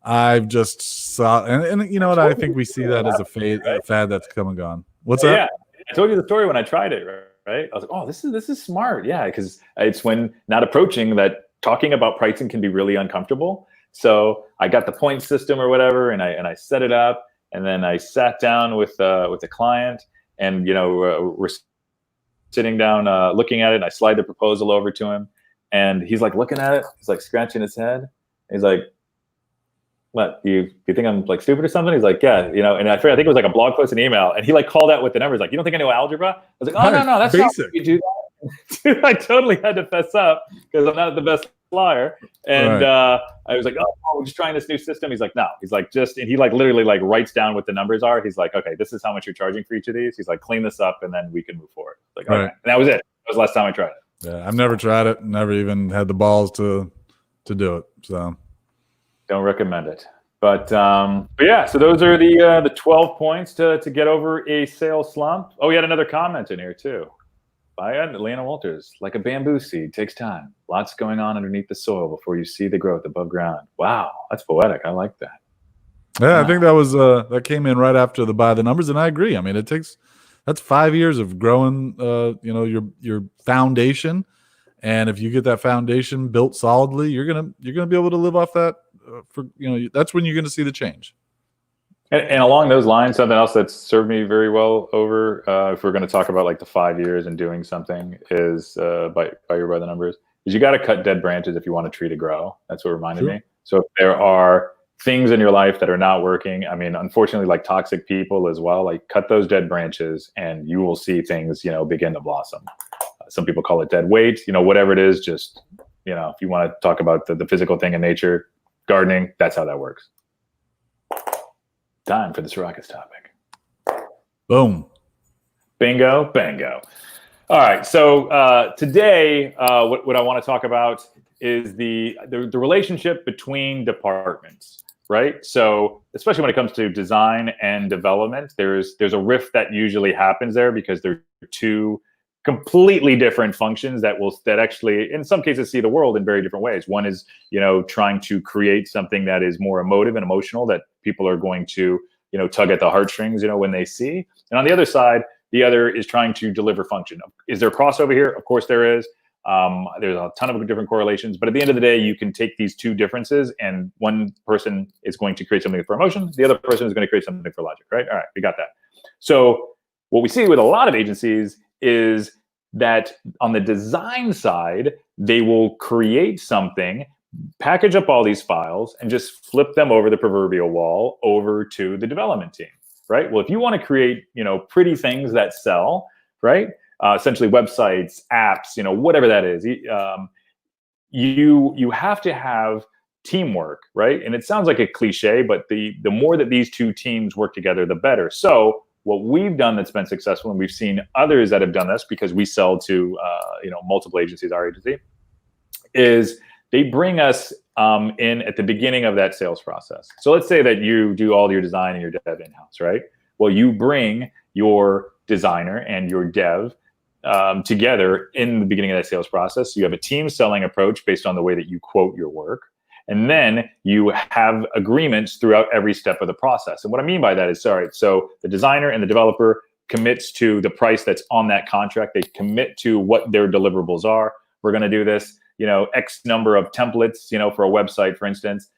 Speaker 2: I've just saw, and you know what? I think we see that as a fad that's come and gone. What's that?
Speaker 1: Yeah, I told you the story when I tried it, right? I was like, oh, this is smart. Yeah, because it's when not approaching that talking about pricing can be really uncomfortable. So I got the point system or whatever, and I set it up, and then I sat down with the client, and we're sitting down looking at it, and I slide the proposal over to him, and he's like looking at it, he's like scratching his head, he's like, what, you think I'm like stupid or something? He's like, yeah, and I think it was like a blog post and email, and he like called out with the numbers, like, you don't think I know algebra? I was like, oh, no, that's basic. Not what you do that. Dude, I totally had to fess up because I'm not the best liar. And I was like, oh, we're just trying this new system. He's like, no. He's like, and he like literally like writes down what the numbers are. He's like, okay, this is how much you're charging for each of these. He's like, clean this up and then we can move forward. Like, okay. And that was it. That was the last time I tried it.
Speaker 2: Yeah, I've never tried it. Never even had the balls to do it. So
Speaker 1: don't recommend it. But yeah, so those are the 12 points to get over a sales slump. Oh, we had another comment in here too. By Atlanta Walters. Like a bamboo seed, takes time. Lots going on underneath the soil before you see the growth above ground. Wow, that's poetic. I like that.
Speaker 2: Yeah, I think that was that came in right after the buy the numbers, and I agree. I mean, that's 5 years of growing, your foundation, And if you get that foundation built solidly, you're gonna be able to live off that. That's when you're gonna see the change.
Speaker 1: And along those lines, something else that's served me very well over, if we're going to talk about like the 5 years and doing something, is by the numbers, is you got to cut dead branches if you want a tree to grow. That's what reminded me. So if there are things in your life that are not working, I mean, unfortunately, like toxic people as well, like cut those dead branches and you will see things, begin to blossom. Some people call it dead weight, whatever it is, just, if you want to talk about the physical thing in nature, gardening, that's how that works. Time for this rockets topic.
Speaker 2: Boom.
Speaker 1: Bingo, bango. All right. So today, what I want to talk about is the relationship between departments, right? So especially when it comes to design and development, there's a rift that usually happens there because they're two completely different functions that actually in some cases see the world in very different ways. One is, trying to create something that is more emotive and emotional that people are going to, tug at the heartstrings, when they see. And on the other side, the other is trying to deliver function. Is there crossover here? Of course there is. There's a ton of different correlations, but at the end of the day, you can take these two differences and one person is going to create something for emotion. The other person is going to create something for logic, right? All right, we got that. So what we see with a lot of agencies is that on the design side, they will create something, package up all these files, and just flip them over the proverbial wall over to the development team, right? Well, if you want to create, pretty things that sell, right? Essentially websites, apps, whatever that is, you have to have teamwork, right? And it sounds like a cliche, but the more that these two teams work together, the better. So what we've done that's been successful, and we've seen others that have done this because we sell to multiple agencies, our agency, is they bring us in at the beginning of that sales process. So let's say that you do all your design and your dev in-house, right? Well, you bring your designer and your dev together in the beginning of that sales process. You have a team selling approach based on the way that you quote your work. And then you have agreements throughout every step of the process. And what I mean by that is, so the designer and the developer commits to the price that's on that contract. They commit to what their deliverables are. We're going to do this, X number of templates, for a website, for instance.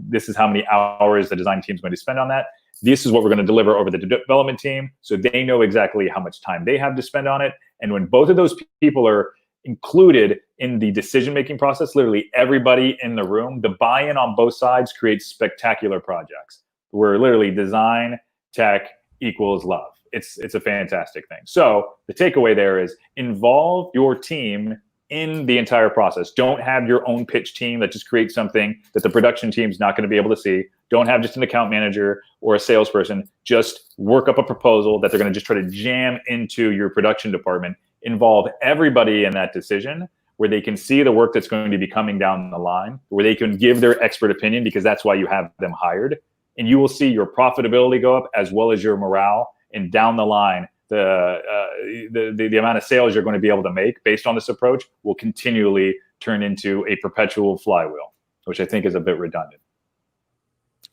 Speaker 1: This is how many hours the design team is going to spend on that. This is what we're going to deliver over the development team. So they know exactly how much time they have to spend on it. And when both of those people are included in the decision-making process, literally everybody in the room, the buy-in on both sides creates spectacular projects where literally design tech equals love. It's a fantastic thing. So the takeaway there is involve your team in the entire process. Don't have your own pitch team that just creates something that the production team's not going to be able to see. Don't have just an account manager or a salesperson. Just work up a proposal that they're going to just try to jam into your production department. Involve everybody in that decision where they can see the work that's going to be coming down the line, where they can give their expert opinion because that's why you have them hired. And you will see your profitability go up as well as your morale. And down the line, the amount of sales you're going to be able to make based on this approach will continually turn into a perpetual flywheel, which I think is a bit redundant.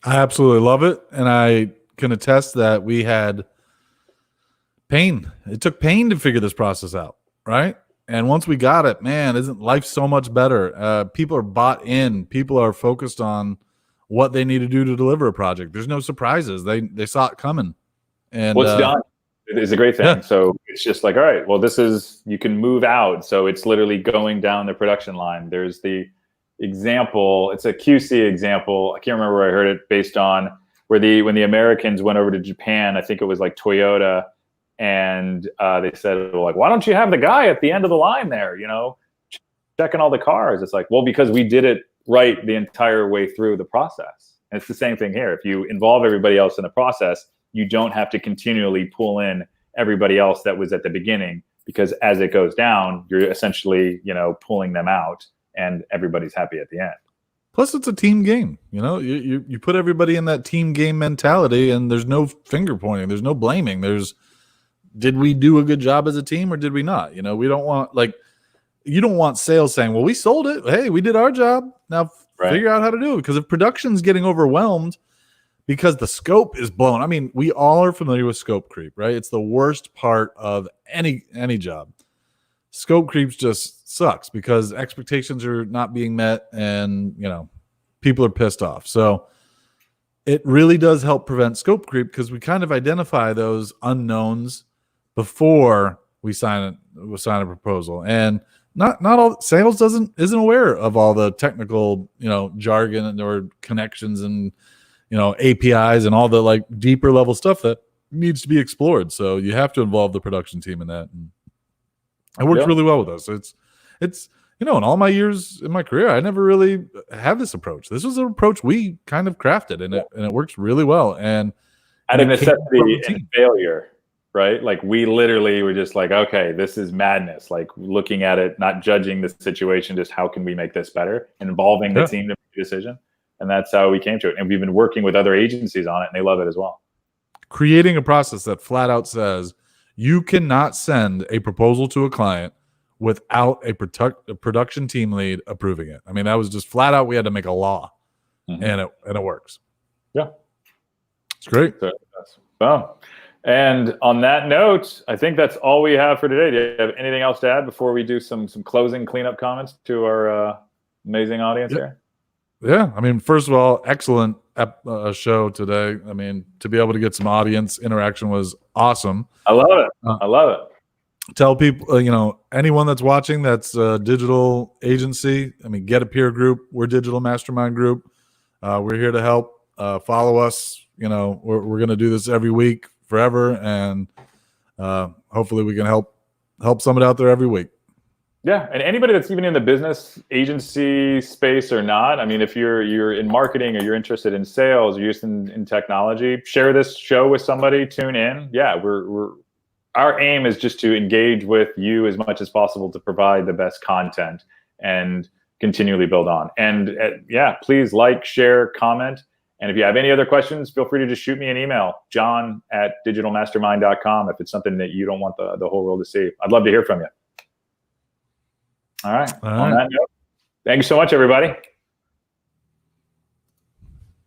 Speaker 2: I absolutely love it. And I can attest that we had pain. It took pain to figure this process out, right? And once we got it, man, isn't life so much better? People are bought in. People are focused on what they need to do to deliver a project. There's no surprises. They saw it coming. And
Speaker 1: what's done is a great thing.
Speaker 2: Yeah.
Speaker 1: So it's just like, all right, well, you can move out. So it's literally going down the production line. There's the example. It's a QC example. I can't remember where I heard it, based on when the Americans went over to Japan. I think it was like Toyota. And they said, well, like, why don't you have the guy at the end of the line there, checking all the cars? It's like, well, because we did it right the entire way through the process. And it's the same thing here. If you involve everybody else in the process, you don't have to continually pull in everybody else that was at the beginning, because as it goes down, you're essentially, pulling them out and everybody's happy at the end.
Speaker 2: Plus, it's a team game. You put everybody in that team game mentality, and there's no finger pointing. There's no blaming. Did we do a good job as a team or did we not? We don't want, you don't want sales saying, well, we sold it. Hey, we did our job. Now figure out how to do it. Because if production's getting overwhelmed because the scope is blown. I mean, we all are familiar with scope creep, right? It's the worst part of any job. scope creeps just sucks because expectations are not being met, and people are pissed off. So it really does help prevent scope creep because we kind of identify those unknowns before we sign a proposal. And not all sales isn't aware of all the technical jargon or connections and APIs and all the like deeper level stuff that needs to be explored. So you have to involve the production team in that. And it works really well with us. It's in all my years in my career, I never really had this approach. This was an approach we kind of crafted, and it works really well. And
Speaker 1: out of necessity and failure, right? Like we literally were just like, okay, this is madness. Like looking at it, not judging the situation, just how can we make this better, and involving the team to make a decision. And that's how we came to it. And we've been working with other agencies on it, and they love it as well.
Speaker 2: Creating a process that flat out says you cannot send a proposal to a client without a production team lead approving it. I mean, that was just flat out. We had to make a law, and it works.
Speaker 1: Yeah,
Speaker 2: it's great.
Speaker 1: Well, and on that note, I think that's all we have for today. Do you have anything else to add before we do some closing cleanup comments to our amazing audience here?
Speaker 2: Yeah, I mean, first of all, excellent show today. I mean, to be able to get some audience interaction was awesome.
Speaker 1: I love it. I love it.
Speaker 2: Tell people, anyone that's watching that's a digital agency, I mean, get a peer group. We're Digital Mastermind Group. We're here to help. Follow us. We're going to do this every week forever, and hopefully we can help someone out there every week.
Speaker 1: Yeah, and anybody that's even in the business agency space or not, I mean, if you're in marketing or you're interested in sales or you're just in technology, share this show with somebody, tune in. Yeah, our aim is just to engage with you as much as possible to provide the best content and continually build on. And please like, share, comment. And if you have any other questions, feel free to just shoot me an email, john@digitalmastermind.com, if it's something that you don't want the whole world to see. I'd love to hear from you. All right. On that note, thank you so much, everybody.